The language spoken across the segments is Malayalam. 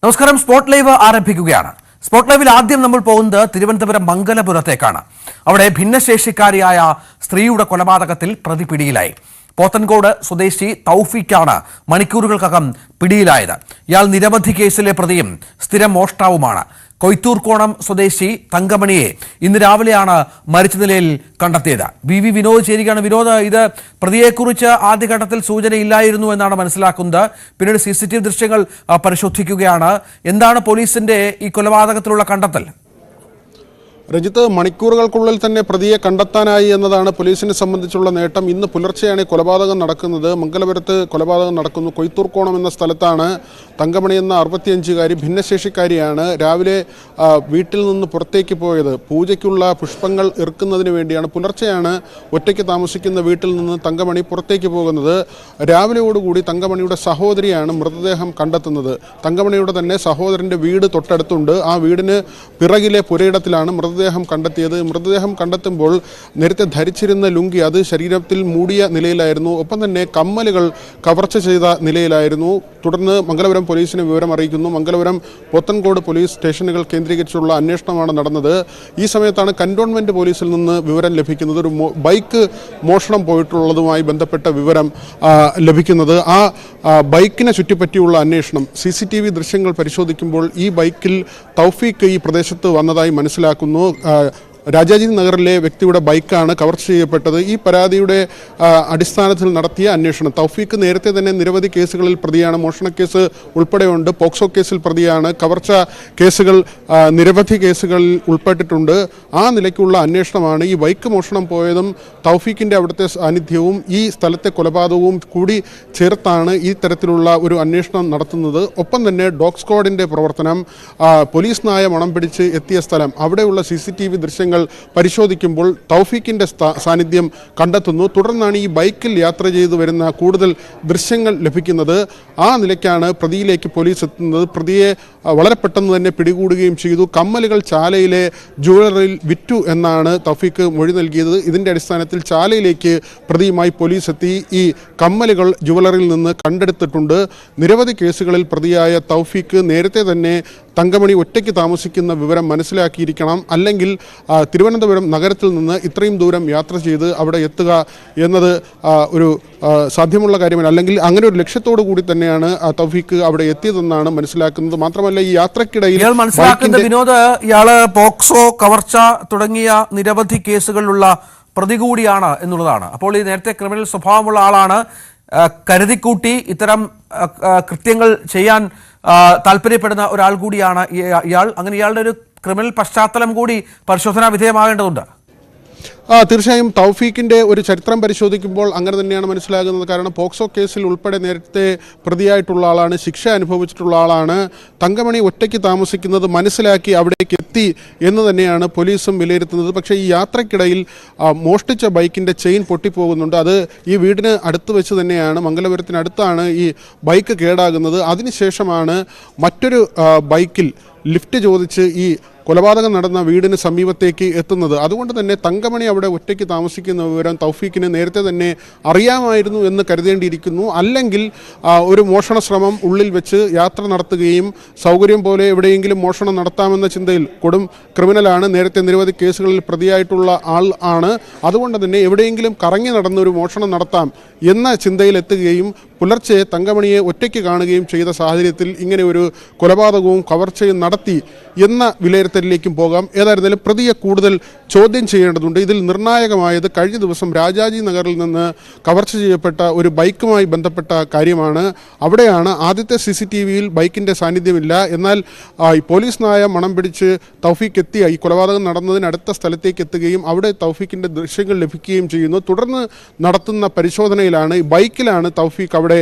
നമസ്കാരം. സ്പോട്ട് ലൈവ് ആരംഭിക്കുകയാണ്. സ്പോട്ട് ലൈവിൽ ആദ്യം നമ്മൾ പോകുന്നത് തിരുവനന്തപുരം മംഗലപുരത്തേക്കാണ്. അവിടെ ഭിന്നശേഷിക്കാരിയായ സ്ത്രീയുടെ കൊലപാതകത്തിൽ പ്രതി പിടിയിലായി. പോത്തൻകോട് സ്വദേശി തൗഫീഖാണ് മണിക്കൂറുകൾക്കകം പിടിയിലായത്. ഇയാൾ നിരവധി കേസിലെ പ്രതിയും സ്ഥിരം മോഷ്ടാവുമാണ്. കൊയ്ത്തൂർക്കോണം സ്വദേശി തങ്കമണിയെ ഇന്ന് രാവിലെയാണ് മരിച്ച നിലയിൽ കണ്ടെത്തിയത്. വി വിനോദ് ചേരുകയാണ്. വിനോദ്, ഇത് പ്രതിയെക്കുറിച്ച് ആദ്യഘട്ടത്തിൽ സൂചനയില്ലായിരുന്നു എന്നാണ് മനസ്സിലാക്കുന്നത്. പിന്നീട് CCTV ദൃശ്യങ്ങൾ പരിശോധിക്കുകയാണ്. എന്താണ് പോലീസിന്റെ ഈ കൊലപാതകത്തിലുള്ള കണ്ടെത്തൽ? രഞ്ജിത്ത്, മണിക്കൂറുകൾക്കുള്ളിൽ തന്നെ പ്രതിയെ കണ്ടെത്താനായി എന്നതാണ് പോലീസിനെ സംബന്ധിച്ചുള്ള നേട്ടം. ഇന്ന് പുലർച്ചെയാണ് കൊലപാതകം നടക്കുന്നത്. മംഗലപുരത്ത് കൊലപാതകം നടക്കുന്നു. കൊയ്ത്തൂർക്കോണം എന്ന സ്ഥലത്താണ് തങ്കമണി എന്ന 65-കാരി ഭിന്നശേഷിക്കാരിയാണ് രാവിലെ വീട്ടിൽ നിന്ന് പുറത്തേക്ക് പോയത്. പൂജയ്ക്കുള്ള പുഷ്പങ്ങൾ ഇറക്കുന്നതിന് വേണ്ടിയാണ്. പുലർച്ചെയാണ് ഒറ്റയ്ക്ക് താമസിക്കുന്ന വീട്ടിൽ നിന്ന് തങ്കമണി പുറത്തേക്ക് പോകുന്നത്. രാവിലെയോടുകൂടി തങ്കമണിയുടെ സഹോദരിയാണ് മൃതദേഹം കണ്ടെത്തുന്നത്. തങ്കമണിയുടെ തന്നെ സഹോദരൻ്റെ വീട് തൊട്ടടുത്തുണ്ട്. ആ വീടിന് പിറകിലെ പുരയിടത്തിലാണ് മൃതദേഹം കണ്ടെത്തിയത്. മൃതദേഹം കണ്ടെത്തുമ്പോൾ നേരത്തെ ധരിച്ചിരുന്ന ലുങ്കി അത് ശരീരത്തിൽ മൂടിയ നിലയിലായിരുന്നു. ഒപ്പം തന്നെ കമ്മലുകൾ കവർച്ച ചെയ്ത നിലയിലായിരുന്നു. തുടർന്ന് മംഗലപുരം പോലീസിനെ വിവരം അറിയിക്കുന്നു. മംഗലപുരം പോത്തൻകോട് പോലീസ് സ്റ്റേഷനുകൾ കേന്ദ്രീകരിച്ചുള്ള അന്വേഷണമാണ് നടന്നത്. ഈ സമയത്താണ് കന്റോൺമെന്റ് പോലീസിൽ നിന്ന് വിവരം ലഭിക്കുന്നത്. ഒരു ബൈക്ക് മോഷണം പോയിട്ടുള്ളതുമായി ബന്ധപ്പെട്ട വിവരം ലഭിക്കുന്നത്. ആ ബൈക്കിനെ ചുറ്റിപ്പറ്റിയുള്ള അന്വേഷണം CCTV ദൃശ്യങ്ങൾ പരിശോധിക്കുമ്പോൾ ഈ ബൈക്കിൽ തൗഫീഖ് ഈ പ്രദേശത്ത് വന്നതായി മനസ്സിലാക്കുന്നു. രാജാജി നഗറിലെ വ്യക്തിയുടെ ബൈക്കാണ് കവർച്ച ചെയ്യപ്പെട്ടത്. ഈ പരാതിയുടെ അടിസ്ഥാനത്തിൽ നടത്തിയ അന്വേഷണം. തൗഫീഖ് നേരത്തെ തന്നെ നിരവധി കേസുകളിൽ പ്രതിയാണ്. മോഷണക്കേസ് ഉൾപ്പെടെയുണ്ട്. പോക്സോ കേസിൽ പ്രതിയാണ്. കവർച്ച കേസുകൾ നിരവധി കേസുകളിൽ ഉൾപ്പെട്ടിട്ടുണ്ട്. ആ നിലയ്ക്കുള്ള അന്വേഷണമാണ്. ഈ ബൈക്ക് മോഷണം പോയതും തൗഫീഖിൻ്റെ അവിടുത്തെ സാന്നിധ്യവും ഈ സ്ഥലത്തെ കൊലപാതകവും കൂടി ചേർത്താണ് ഈ തരത്തിലുള്ള ഒരു അന്വേഷണം നടത്തുന്നത്. ഒപ്പം തന്നെ ഡോഗ് സ്ക്വാഡിൻ്റെ പ്രവർത്തനം, പോലീസ് നായ മണം പിടിച്ച് എത്തിയ സ്ഥലം, അവിടെയുള്ള CCTV ദൃശ്യങ്ങൾ പരിശോധിക്കുമ്പോൾ തൗഫീഖിന്റെ സാന്നിധ്യം കണ്ടെത്തുന്നു. തുടർന്നാണ് ഈ ബൈക്കിൽ യാത്ര ചെയ്തു വരുന്ന കൂടുതൽ ദൃശ്യങ്ങൾ ലഭിക്കുന്നത്. ആ നിലയ്ക്കാണ് പ്രതിയിലേക്ക് പോലീസ് എത്തുന്നത്. പ്രതിയെ വളരെ പെട്ടെന്ന് തന്നെ പിടികൂടുകയും ചെയ്തു. കമ്മലുകൾ ചാലയിലെ ജുവലറിയിൽ വിറ്റു എന്നാണ് തൗഫീഖ് മൊഴി നൽകിയത്. ഇതിൻ്റെ അടിസ്ഥാനത്തിൽ ചാലയിലേക്ക് പ്രതിയുമായി പോലീസ് എത്തി. ഈ കമ്മലുകൾ ജുവലറിയിൽ നിന്ന് കണ്ടെടുത്തിട്ടുണ്ട്. നിരവധി കേസുകളിൽ പ്രതിയായ തൗഫീഖ് നേരത്തെ തന്നെ തങ്കമണി ഒറ്റയ്ക്ക് താമസിക്കുന്ന വിവരം മനസ്സിലാക്കിയിരിക്കണം. അല്ലെങ്കിൽ തിരുവനന്തപുരം നഗരത്തിൽ നിന്ന് ഇത്രയും ദൂരം യാത്ര ചെയ്ത് അവിടെ എത്തുക എന്നത് ഒരു സാധ്യമുള്ള കാര്യമല്ല. അല്ലെങ്കിൽ അങ്ങനെ ഒരു ലക്ഷ്യത്തോടു കൂടി തന്നെയാണ് തൗഫീഖ് അവിടെ എത്തിയതെന്നാണ് മനസ്സിലാക്കുന്നത്. മാത്രമല്ല, ഈ യാത്രക്കിടയിൽ വിനോദ്, ഇയാള് പോക്സോ, കവർച്ച തുടങ്ങിയ നിരവധി കേസുകളിലുള്ള പ്രതി കൂടിയാണ് എന്നുള്ളതാണ്. അപ്പോൾ ഈ നേരത്തെ ക്രിമിനൽ സ്വഭാവമുള്ള ആളാണ്. കരുതിക്കൂട്ടി ഇത്തരം കൃത്യങ്ങൾ ചെയ്യാൻ താല്പര്യപ്പെടുന്ന ഒരാൾ കൂടിയാണ് ഇയാൾ. അങ്ങനെ ഇയാളുടെ ഒരു ക്രിമിനൽ പശ്ചാത്തലം കൂടി പരിശോധനാ വിധേയമാകേണ്ടതുണ്ട്. തീർച്ചയായും തൗഫീഖിൻ്റെ ഒരു ചരിത്രം പരിശോധിക്കുമ്പോൾ അങ്ങനെ തന്നെയാണ് മനസ്സിലാകുന്നത്. കാരണം പോക്സോ കേസിൽ ഉൾപ്പെടെ നേരത്തെ പ്രതിയായിട്ടുള്ള ആളാണ്, ശിക്ഷ അനുഭവിച്ചിട്ടുള്ള ആളാണ്. തങ്കമണി ഒറ്റയ്ക്ക് താമസിക്കുന്നത് മനസ്സിലാക്കി അവിടേക്ക് എത്തി എന്ന് തന്നെയാണ് പോലീസും വിലയിരുത്തുന്നത്. പക്ഷേ ഈ യാത്രക്കിടയിൽ മോഷ്ടിച്ച ബൈക്കിൻ്റെ ചെയിൻ പൊട്ടിപ്പോകുന്നുണ്ട്. അത് ഈ വീടിന് അടുത്ത് വെച്ച് തന്നെയാണ്, മംഗലപുരത്തിനടുത്താണ് ഈ ബൈക്ക് കേടാകുന്നത്. അതിനുശേഷമാണ് മറ്റൊരു ബൈക്കിൽ ലിഫ്റ്റ് ചോദിച്ച് ഈ കൊലപാതകം നടന്ന വീടിന് സമീപത്തേക്ക് എത്തുന്നത്. അതുകൊണ്ട് തന്നെ തങ്കമണി അവിടെ ഒറ്റയ്ക്ക് താമസിക്കുന്ന വിവരം തൗഫീഖിന് നേരത്തെ തന്നെ അറിയാമായിരുന്നു എന്ന് കരുതേണ്ടിയിരിക്കുന്നു. അല്ലെങ്കിൽ ഒരു മോഷണ ശ്രമം ഉള്ളിൽ വെച്ച് യാത്ര നടത്തുകയും സൗകര്യം പോലെ എവിടെയെങ്കിലും മോഷണം നടത്താമെന്ന ചിന്തയിൽ, കൊടും ക്രിമിനലാണ്, നേരത്തെ നിരവധി കേസുകളിൽ പ്രതിയായിട്ടുള്ള ആൾ ആണ്. അതുകൊണ്ട് തന്നെ എവിടെയെങ്കിലും കറങ്ങി നടന്നൊരു മോഷണം നടത്താം എന്ന ചിന്തയിലെത്തുകയും പുലർച്ചെ തങ്കമണിയെ ഒറ്റയ്ക്ക് കാണുകയും ചെയ്ത സാഹചര്യത്തിൽ ഇങ്ങനെ ഒരു കൊലപാതകവും കവർച്ചയും നടത്തി എന്ന വിലയിരുത്തലിലേക്കും പോകാം. ഏതായിരുന്നാലും പ്രതിയെ കൂടുതൽ ചോദ്യം ചെയ്യേണ്ടതുണ്ട്. ഇതിൽ നിർണായകമായത് കഴിഞ്ഞ ദിവസം രാജാജി നഗറിൽ നിന്ന് കവർച്ച ചെയ്യപ്പെട്ട ഒരു ബൈക്കുമായി ബന്ധപ്പെട്ട കാര്യമാണ്. അവിടെയാണ് ആദ്യത്തെ CCTVയിൽ ബൈക്കിൻ്റെ സാന്നിധ്യമില്ല. എന്നാൽ പോലീസ് നായ മണം പിടിച്ച് തൗഫീഖ് എത്തിയ ഈ കൊലപാതകം നടന്നതിനടുത്ത സ്ഥലത്തേക്ക് എത്തുകയും അവിടെ തൗഫീഖിൻ്റെ ദൃശ്യങ്ങൾ ലഭിക്കുകയും ചെയ്യുന്നു. തുടർന്ന് നടത്തുന്ന പരിശോധനയിലാണ് ഈ ബൈക്കിലാണ് തൗഫീഖ് അവിടെ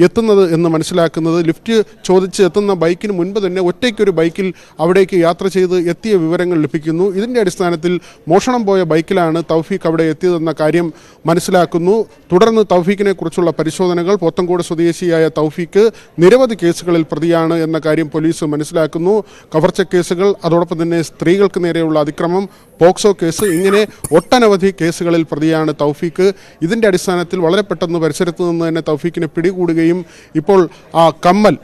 എത്തുന്നത് എന്ന് മനസ്സിലാക്കുന്നത്. ലിഫ്റ്റ് ചോദിച്ച് എത്തുന്ന ബൈക്കിന് മുൻപ് തന്നെ ഒറ്റയ്ക്കൊരു ബൈക്കിൽ അവിടേക്ക് യാത്ര ചെയ്ത് എത്തിയ വിവരങ്ങൾ ലഭിക്കുന്നു. ഇതിൻ്റെ അടിസ്ഥാനത്തിൽ മോഷണം പോയ ബൈക്കിലാണ് തൗഫീഖ് അവിടെ എത്തിയതെന്ന കാര്യം മനസ്സിലാക്കുന്നു. തുടർന്ന് തൗഫീഖിനെ കുറിച്ചുള്ള പരിശോധനകൾ, പോത്തൻകോട് സ്വദേശിയായ തൗഫീഖ് നിരവധി കേസുകളിൽ പ്രതിയാണ് എന്ന കാര്യം പോലീസ് മനസ്സിലാക്കുന്നു. കവർച്ച കേസുകൾ, അതോടൊപ്പം തന്നെ സ്ത്രീകൾക്ക് നേരെയുള്ള അതിക്രമം, പോക്സോ കേസ്, ഇങ്ങനെ ഒട്ടനവധി കേസുകളിൽ പ്രതിയാണ് തൗഫീഖ്. ഇതിൻ്റെ അടിസ്ഥാനത്തിൽ വളരെ പെട്ടെന്ന് പരിസരത്ത് നിന്ന് തന്നെ തൗഫീഖിനെ പിടികൂടുകയും ഇപ്പോൾ ആ കമ്മൽ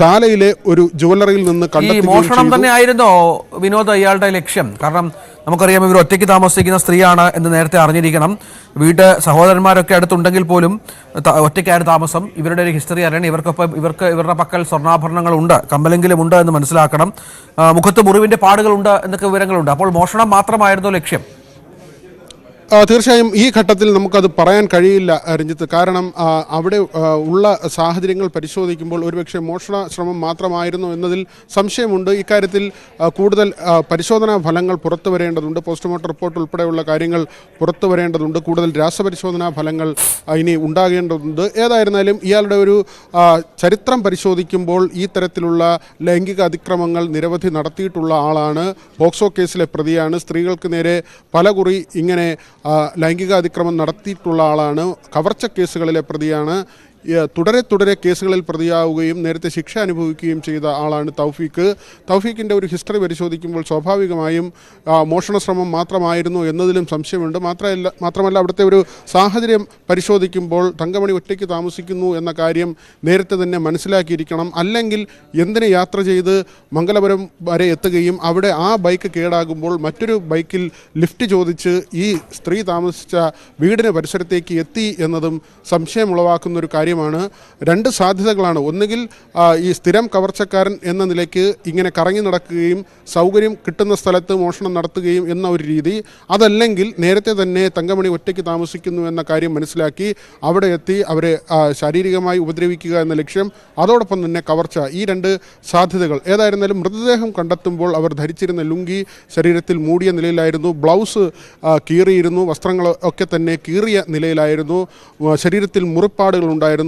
ചാലയിലെ ഒരു ജുവലറിയിൽ നിന്ന് ഈ മോഷണം തന്നെ ആയിരുന്നോ വിനോദ് ഇയാളുടെ ലക്ഷ്യം? കാരണം നമുക്കറിയാം ഇവർ ഒറ്റയ്ക്ക് താമസിക്കുന്ന സ്ത്രീയാണ് എന്ന് നേരത്തെ അറിഞ്ഞിരിക്കണം. വീട്ട് സഹോദരന്മാരൊക്കെ അടുത്തുണ്ടെങ്കിൽ പോലും ഒറ്റയ്ക്കായിരുന്നു താമസം. ഇവരുടെ ഒരു ഹിസ്റ്ററി അറിയണം. ഇവരുടെ പക്കൽ സ്വർണ്ണാഭരണങ്ങൾ ഉണ്ട്, കമ്മലെങ്കിലും ഉണ്ട് എന്ന് മനസ്സിലാക്കണം. മുഖത്ത് മുറിവിന്റെ പാടുകളുണ്ട് എന്നൊക്കെ വിവരങ്ങളുണ്ട്. അപ്പോൾ മോഷണം മാത്രമായിരുന്നു ലക്ഷ്യം? തീർച്ചയായും ഈ ഘട്ടത്തിൽ നമുക്കത് പറയാൻ കഴിയില്ല രഞ്ജിത്ത്. കാരണം അവിടെ ഉള്ള സാഹചര്യങ്ങൾ പരിശോധിക്കുമ്പോൾ ഒരുപക്ഷെ മോഷണ ശ്രമം മാത്രമായിരുന്നു എന്നതിൽ സംശയമുണ്ട്. ഇക്കാര്യത്തിൽ കൂടുതൽ പരിശോധനാ ഫലങ്ങൾ പുറത്തു വരേണ്ടതുണ്ട്. പോസ്റ്റ്മോർട്ടം റിപ്പോർട്ട് ഉൾപ്പെടെയുള്ള കാര്യങ്ങൾ പുറത്തു വരേണ്ടതുണ്ട്. കൂടുതൽ രാസപരിശോധനാ ഫലങ്ങൾ ഇനി ഉണ്ടാകേണ്ടതുണ്ട്. ഏതായിരുന്നാലും ഇയാളുടെ ഒരു ചരിത്രം പരിശോധിക്കുമ്പോൾ ഈ തരത്തിലുള്ള ലൈംഗിക അതിക്രമങ്ങൾ നിരവധി നടത്തിയിട്ടുള്ള ആളാണ്. പോക്സോ കേസിലെ പ്രതിയാണ്. സ്ത്രീകൾക്ക് നേരെ പലകുറി ഇങ്ങനെ ലൈംഗിക അതിക്രമം നടത്തിയിട്ടുള്ള ആളാണ്. കവർച്ച കേസുകളിലെ പ്രതിയാണ്. തുടരെ കേസുകളിൽ പ്രതിയാവുകയും നേരത്തെ ശിക്ഷ അനുഭവിക്കുകയും ചെയ്ത ആളാണ് തൗഫീഖ്. തൗഫീഖിൻ്റെ ഒരു ഹിസ്റ്ററി പരിശോധിക്കുമ്പോൾ സ്വാഭാവികമായും മോഷണ ശ്രമം മാത്രമായിരുന്നു എന്നതിലും സംശയമുണ്ട്. മാത്രമല്ല അവിടുത്തെ ഒരു സാഹചര്യം പരിശോധിക്കുമ്പോൾ തങ്കമണി ഒറ്റയ്ക്ക് താമസിക്കുന്നു എന്ന കാര്യം നേരത്തെ തന്നെ മനസ്സിലാക്കിയിരിക്കണം. അല്ലെങ്കിൽ എന്തിന് യാത്ര ചെയ്ത് മംഗലപുരം വരെ എത്തുകയും അവിടെ ആ ബൈക്ക് കേടാകുമ്പോൾ മറ്റൊരു ബൈക്കിൽ ലിഫ്റ്റ് ചോദിച്ച് ഈ സ്ത്രീ താമസിച്ച വീടിന് പരിസരത്തേക്ക് എത്തി എന്നതും സംശയമുളവാക്കുന്ന ഒരു കാര്യം. രണ്ട് സാധ്യതകളാണ്. ഒന്നുകിൽ ഈ സ്ഥിരം കവർച്ചക്കാരൻ എന്ന നിലയ്ക്ക് ഇങ്ങനെ കറങ്ങി നടക്കുകയും സൗകര്യം കിട്ടുന്ന സ്ഥലത്ത് മോഷണം നടത്തുകയും എന്ന ഒരു രീതി. അതല്ലെങ്കിൽ നേരത്തെ തന്നെ തങ്കമണി ഒറ്റയ്ക്ക് താമസിക്കുന്നു എന്ന കാര്യം മനസ്സിലാക്കി അവിടെ എത്തി അവരെ ശാരീരികമായി ഉപദ്രവിക്കുക എന്ന ലക്ഷ്യം, അതോടൊപ്പം തന്നെ കവർച്ച. ഈ രണ്ട് സാധ്യതകൾ. ഏതായിരുന്നാലും മൃതദേഹം കണ്ടെത്തുമ്പോൾ അവർ ധരിച്ചിരുന്ന ലുങ്കി ശരീരത്തിൽ മൂടിയ നിലയിലായിരുന്നു. ബ്ലൗസ് കീറിയിരുന്നു. വസ്ത്രങ്ങൾ ഒക്കെ തന്നെ കീറിയ നിലയിലായിരുന്നു. ശരീരത്തിൽ മുറിപ്പാടുകൾ ഉണ്ടായിരുന്നു.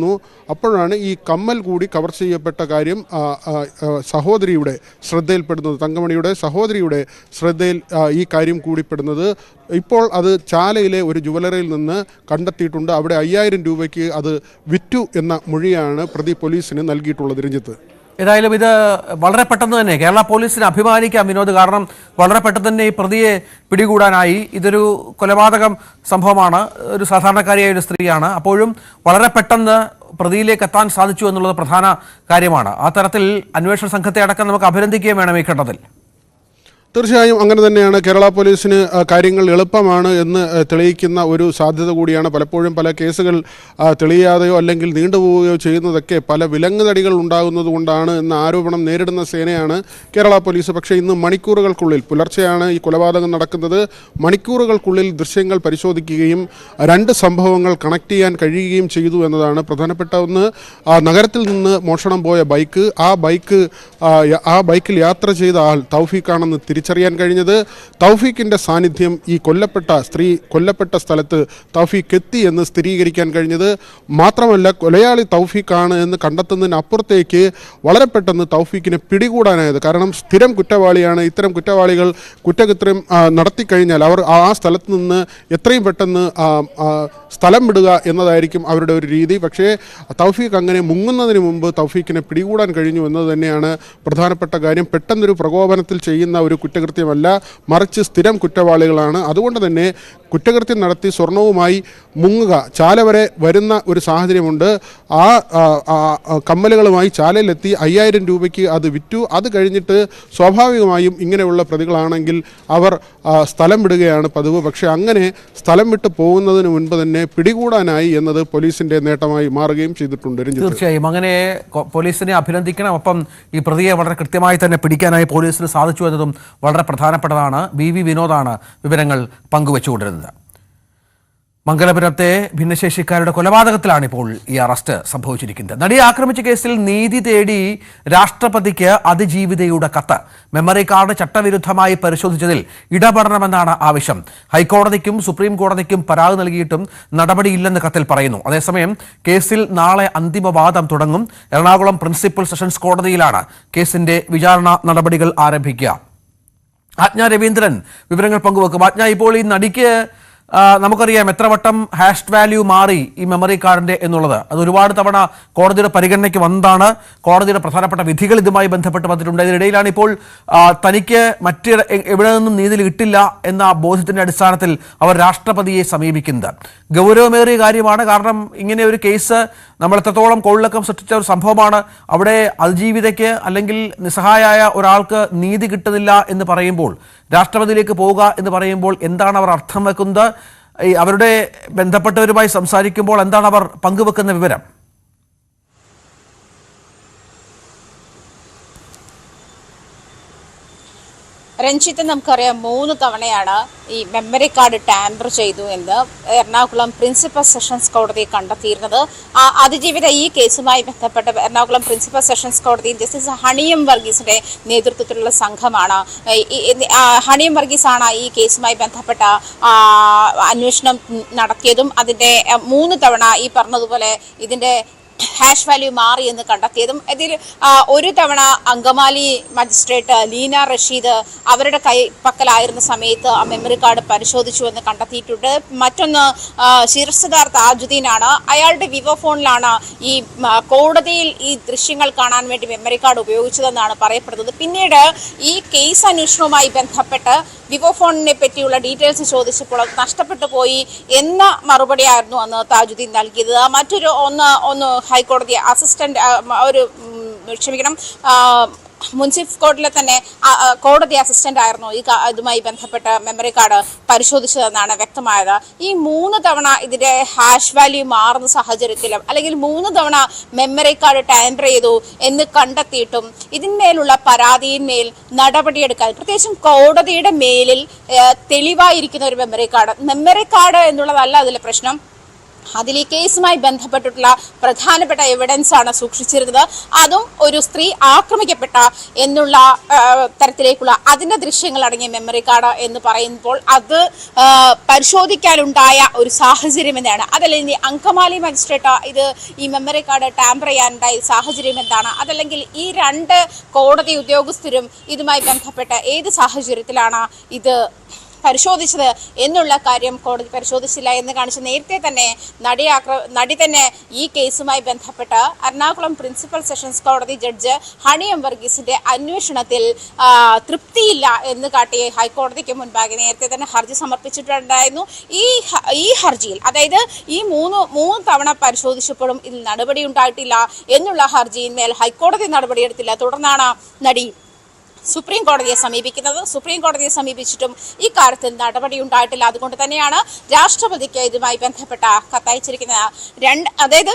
അപ്പോഴാണ് ഈ കമ്മൽ കൂടി കവർ ചെയ്യപ്പെട്ട കാര്യം സഹോദരിയുടെ ശ്രദ്ധയിൽപ്പെടുന്നത്. തങ്കമണിയുടെ സഹോദരിയുടെ ശ്രദ്ധയിൽ ഈ കാര്യം കൂടിപ്പെടുന്നത്. ഇപ്പോൾ അത് ചാലയിലെ ഒരു ജുവലറിയിൽ നിന്ന് കണ്ടെത്തിയിട്ടുണ്ട്. അവിടെ 5000 രൂപയ്ക്ക് അത് വിറ്റു എന്ന മൊഴിയാണ് പ്രതി പോലീസിന് നൽകിയിട്ടുള്ളത്. രഞ്ജിത്ത്, ഏതായാലും ഇത് വളരെ പെട്ടെന്ന് തന്നെ കേരള പോലീസിന് അഭിമാനിക്കാം വിനോദ്. കാരണം വളരെ പെട്ടെന്ന് തന്നെ ഈ പ്രതിയെ പിടികൂടാനായി. ഇതൊരു കൊലപാതകം സംഭവമാണ്. ഒരു സാധാരണക്കാരിയായ ഒരു സ്ത്രീയാണ്. അപ്പോഴും വളരെ പെട്ടെന്ന് പ്രതിയിലേക്ക് എത്താൻ സാധിച്ചു എന്നുള്ളത് പ്രധാന കാര്യമാണ്. ആ തരത്തിൽ അന്വേഷണ സംഘത്തെ അടക്കം നമുക്ക് അഭിനന്ദിക്കുകയും വേണം ഈ ഘട്ടത്തിൽ. തീർച്ചയായും അങ്ങനെ തന്നെയാണ്. കേരള പോലീസിന് കാര്യങ്ങൾ എളുപ്പമാണ് എന്ന് തെളിയിക്കുന്ന ഒരു സാധ്യത കൂടിയാണ്. പലപ്പോഴും പല കേസുകൾ തെളിയാതെയോ അല്ലെങ്കിൽ നീണ്ടുപോവുകയോ ചെയ്യുന്നതൊക്കെ പല വിലങ്ങുതടികൾ ഉണ്ടാകുന്നത് കൊണ്ടാണ് എന്ന ആരോപണം നേരിടുന്ന സേനയാണ് കേരള പോലീസ്. പക്ഷേ ഇന്ന് മണിക്കൂറുകൾക്കുള്ളിൽ, പുലർച്ചെയാണ് ഈ കൊലപാതകം നടക്കുന്നത്, മണിക്കൂറുകൾക്കുള്ളിൽ ദൃശ്യങ്ങൾ പരിശോധിക്കുകയും രണ്ട് സംഭവങ്ങൾ കണക്ട് ചെയ്യാൻ കഴിയുകയും ചെയ്തു എന്നതാണ് പ്രധാനപ്പെട്ട ഒന്ന്. നഗരത്തിൽ നിന്ന് മോഷണം പോയ ബൈക്ക്, ആ ബൈക്കിൽ യാത്ര ചെയ്ത ആൾ തൗഫീഖാണെന്ന് തിരിച്ചറിയാൻ കഴിഞ്ഞത്. തൗഫീഖിൻ്റെ സാന്നിധ്യം ഈ സ്ത്രീ കൊല്ലപ്പെട്ട സ്ഥലത്ത് തൗഫീഖ് എത്തി എന്ന് സ്ഥിരീകരിക്കാൻ കഴിഞ്ഞത്. മാത്രമല്ല കൊലയാളി തൗഫീഖാണ് എന്ന് കണ്ടെത്തുന്നതിനപ്പുറത്തേക്ക് വളരെ പെട്ടെന്ന് തൗഫീഖിനെ പിടികൂടാനായത്. കാരണം സ്ഥിരം കുറ്റവാളിയാണ്. ഇത്തരം കുറ്റവാളികൾ കുറ്റകൃത്യം നടത്തിക്കഴിഞ്ഞാൽ അവർ ആ സ്ഥലത്ത് നിന്ന് എത്രയും പെട്ടെന്ന് സ്ഥലം വിടുക എന്നതായിരിക്കും അവരുടെ ഒരു രീതി. പക്ഷേ തൗഫീഖ് അങ്ങനെ മുങ്ങുന്നതിന് മുമ്പ് തൗഫീഖിനെ പിടികൂടാൻ കഴിഞ്ഞു എന്നത് തന്നെയാണ് പ്രധാനപ്പെട്ട കാര്യം. പെട്ടെന്നൊരു പ്രകോപനത്തിൽ ചെയ്യുന്ന ഒരു കുറ്റകൃത്യമല്ല, മറിച്ച് സ്ഥിരം കുറ്റവാളികളാണ്. അതുകൊണ്ട് തന്നെ കുറ്റകൃത്യം നടത്തി സ്വർണവുമായി മുങ്ങുക, ചാല വരെ വരുന്ന ഒരു സാഹചര്യമുണ്ട്. ആ കമ്മലുകളുമായി ചാലയിലെത്തി 5000 രൂപയ്ക്ക് അത് വിറ്റു. അത് കഴിഞ്ഞിട്ട് സ്വാഭാവികമായും ഇങ്ങനെയുള്ള പ്രതികളാണെങ്കിൽ അവർ സ്ഥലം വിടുകയാണ് പതിവ്. പക്ഷേ അങ്ങനെ സ്ഥലം വിട്ട് പോകുന്നതിന് മുൻപ് തന്നെ പിടികൂടാനായി എന്നത് പോലീസിന്റെ നേട്ടമായി മാറുകയും ചെയ്തിട്ടുണ്ട്. തീർച്ചയായും അങ്ങനെ പോലീസിനെ അഭിനന്ദിക്കണം. ഒപ്പം ഈ പ്രതിയെ വളരെ കൃത്യമായി തന്നെ പിടിക്കാനായി പോലീസിന് സാധിച്ചു എന്നതും വളരെ പ്രധാനപ്പെട്ടതാണ്. BV വിനോദാണ് വിവരങ്ങൾ പങ്കുവെച്ചുകൊണ്ടിരുന്നത്. മംഗലപുരത്തെ ഭിന്നശേഷിക്കാരുടെ കൊലപാതകത്തിലാണ് ഇപ്പോൾ ഈ അറസ്റ്റ് സംഭവിച്ചിരിക്കുന്നത്. നടിയെ ആക്രമിച്ച കേസിൽ നീതി തേടി രാഷ്ട്രപതിക്ക് അതിജീവിതയുടെ കത്ത്. മെമ്മറി കാർഡ് ചട്ടവിരുദ്ധമായി പരിശോധിച്ചതിൽ ഇടപെടണമെന്നാണ് ആവശ്യം. ഹൈക്കോടതിക്കും സുപ്രീം കോടതിക്കും പരാതി നൽകിയിട്ടും നടപടിയില്ലെന്ന് കത്തിൽ പറയുന്നു. അതേസമയം കേസിൽ നാളെ അന്തിമവാദം തുടങ്ങും. എറണാകുളം പ്രിൻസിപ്പൽ സെഷൻസ് കോടതിയിലാണ് കേസിന്റെ വിചാരണ നടപടികൾ ആരംഭിക്കുക. ആജ്ഞ രവീന്ദ്രൻ വിവരങ്ങൾ പങ്കുവെക്കും. ആജ്ഞ, ഇപ്പോൾ ഈ നടിക്ക് നമുക്കറിയാം എത്ര വട്ടം ഹാഷ് വാല്യൂ മാറി ഈ മെമ്മറി കാർഡിന്റെ എന്നുള്ളത്. അത് ഒരുപാട് തവണ കോടതിയുടെ പരിഗണനയ്ക്ക് വന്നതാണ്. കോടതിയുടെ പ്രധാനപ്പെട്ട വിധികൾ ഇതുമായി ബന്ധപ്പെട്ട് വന്നിട്ടുണ്ട്. ഇതിനിടയിലാണ് ഇപ്പോൾ തനിക്ക് എവിടെ നിന്നും നീതി കിട്ടില്ല എന്ന ബോധ്യത്തിന്റെ അടിസ്ഥാനത്തിൽ അവർ രാഷ്ട്രപതിയെ സമീപിക്കുന്നത്. ഗൗരവമേറിയ കാര്യമാണ്. കാരണം ഇങ്ങനെ ഒരു കേസ് നമ്മൾ എത്രത്തോളം കോളിളക്കം സൃഷ്ടിച്ച ഒരു സംഭവമാണ്. അവിടെ അതിജീവിതയ്ക്ക് അല്ലെങ്കിൽ നിസ്സഹായായ ഒരാൾക്ക് നീതി കിട്ടുന്നില്ല എന്ന് പറയുമ്പോൾ, രാഷ്ട്രപതിയിലേക്ക് പോവുക എന്ന് പറയുമ്പോൾ എന്താണ് അവർ അർത്ഥം വെക്കുന്നത്? അവരുടെ ബന്ധപ്പെട്ടവരുമായി സംസാരിക്കുമ്പോൾ എന്താണ് അവർ പങ്കുവെക്കുന്ന വിവരം? രഞ്ജിത്ത്, നമുക്കറിയാം 3 തവണയാണ് ഈ മെമ്മറി കാർഡ് ടാമ്പർ ചെയ്തു എന്ന് എറണാകുളം പ്രിൻസിപ്പൽ സെഷൻസ് കോടതി കണ്ടെത്തിയിരുന്നത്. അതിജീവിത ഈ കേസുമായി ബന്ധപ്പെട്ട് എറണാകുളം പ്രിൻസിപ്പൽ സെഷൻസ് കോടതി ജസ്റ്റിസ് ഹണിയം വർഗീസിന്റെ നേതൃത്വത്തിലുള്ള സംഘമാണ്, ഹണിയം വർഗീസാണ് ഈ കേസുമായി ബന്ധപ്പെട്ട അന്വേഷണം നടത്തിയതും അതിന്റെ 3 തവണ ഈ പറഞ്ഞതുപോലെ ഇതിന്റെ ഹാഷ് വാല്യൂ മാറി എന്ന് കണ്ടെത്തിയതും. ഇതിൽ ഒരു തവണ അങ്കമാലി മജിസ്ട്രേറ്റ് ലീന റഷീദ് അവരുടെ കൈപ്പക്കലായിരുന്ന സമയത്ത് ആ മെമ്മറി കാർഡ് പരിശോധിച്ചു എന്ന് കണ്ടെത്തിയിട്ടുണ്ട്. മറ്റൊന്ന് ശിർസദാർ താജുദ്ദീനാണ്. അയാളുടെ വിവോ ഫോണിലാണ് ഈ കോടതിയിൽ ഈ ദൃശ്യങ്ങൾ കാണാൻ വേണ്ടി മെമ്മറി കാർഡ് ഉപയോഗിച്ചതെന്നാണ് പറയപ്പെടുന്നത്. പിന്നീട് ഈ കേസ് അന്വേഷണവുമായി ബന്ധപ്പെട്ട് വിവോ ഫോണിനെ പറ്റിയുള്ള ഡീറ്റെയിൽസ് ചോദിച്ചപ്പോൾ അത് നഷ്ടപ്പെട്ടു പോയി എന്ന മറുപടിയായിരുന്നു അന്ന് താജുദ്ദീൻ നൽകിയത്. മറ്റൊരു ഒന്ന് ഹൈക്കോടതി അസിസ്റ്റന്റ് മുൻസിഫ് കോർട്ടിലെ തന്നെ കോടതി അസിസ്റ്റന്റ് ആയിരുന്നു ഇതുമായി ബന്ധപ്പെട്ട മെമ്മറി കാർഡ് പരിശോധിച്ചതെന്നാണ് വ്യക്തമായത്. ഈ 3 തവണ ഇതിന്റെ ഹാഷ് വാല്യൂ മാറുന്ന സാഹചര്യത്തിലും അല്ലെങ്കിൽ 3 തവണ മെമ്മറി കാർഡ് ടാമ്പർ ചെയ്തു എന്ന് കണ്ടെത്തിയിട്ടും ഇതിന്മേലുള്ള പരാതിയിന്മേൽ നടപടിയെടുക്കാൻ, പ്രത്യേകിച്ചും കോടതിയുടെ മേലിൽ തെളിവായിരിക്കുന്ന ഒരു മെമ്മറി കാർഡ് എന്നുള്ളതല്ല അതിലെ പ്രശ്നം. അതിൽ ഈ കേസുമായി ബന്ധപ്പെട്ടിട്ടുള്ള പ്രധാനപ്പെട്ട എവിഡൻസ് ആണ് സൂക്ഷിച്ചിരുന്നത്. അതും ഒരു സ്ത്രീ ആക്രമിക്കപ്പെട്ട എന്നുള്ള തരത്തിലേക്കുള്ള അതിന്റെ ദൃശ്യങ്ങൾ അടങ്ങിയ മെമ്മറി കാർഡ് എന്ന് പറയുമ്പോൾ അത് പരിശോധിക്കാനുണ്ടായ ഒരു സാഹചര്യം എന്താണ്, അതല്ലെങ്കിൽ അങ്കമാലി മജിസ്ട്രേറ്റ് ഈ മെമ്മറി കാർഡ് ടാമ്പർ ചെയ്യാനുണ്ടായ സാഹചര്യം എന്താണ്, അതല്ലെങ്കിൽ ഈ 2 കോടതി ഉദ്യോഗസ്ഥരും ഇതുമായി ബന്ധപ്പെട്ട ഏത് സാഹചര്യത്തിലാണ് ഇത് പരിശോധിച്ചത് എന്നുള്ള കാര്യം കോടതി പരിശോധിച്ചില്ല എന്ന് കാണിച്ച് നേരത്തെ തന്നെ നടി തന്നെ ഈ കേസുമായി ബന്ധപ്പെട്ട് എറണാകുളം പ്രിൻസിപ്പൽ സെഷൻസ് കോടതി ജഡ്ജ് ഹണിയം വർഗീസിന്റെ അന്വേഷണത്തിൽ തൃപ്തിയില്ല എന്ന് കാട്ടി ഹൈക്കോടതിക്ക് മുൻപാകെ നേരത്തെ തന്നെ ഹർജി സമർപ്പിച്ചിട്ടുണ്ടായിരുന്നു. ഈ ഹർജിയിൽ, അതായത് ഈ മൂന്ന് തവണ പരിശോധിച്ചപ്പോഴും ഇതിൽ നടപടി ഉണ്ടായിട്ടില്ല എന്നുള്ള ഹർജിയിന്മേൽ ഹൈക്കോടതി നടപടിയെടുത്തില്ല. തുടർന്നാണ് നടി സുപ്രീം കോടതിയെ സമീപിക്കുന്നത്. സുപ്രീം കോടതിയെ സമീപിച്ചിട്ടും ഈ കാര്യത്തിൽ നടപടി ഉണ്ടായിട്ടില്ല. അതുകൊണ്ട് തന്നെയാണ് രാഷ്ട്രപതിക്ക് ഇതുമായി ബന്ധപ്പെട്ട കത്തയച്ചിരിക്കുന്നത്. അതായത്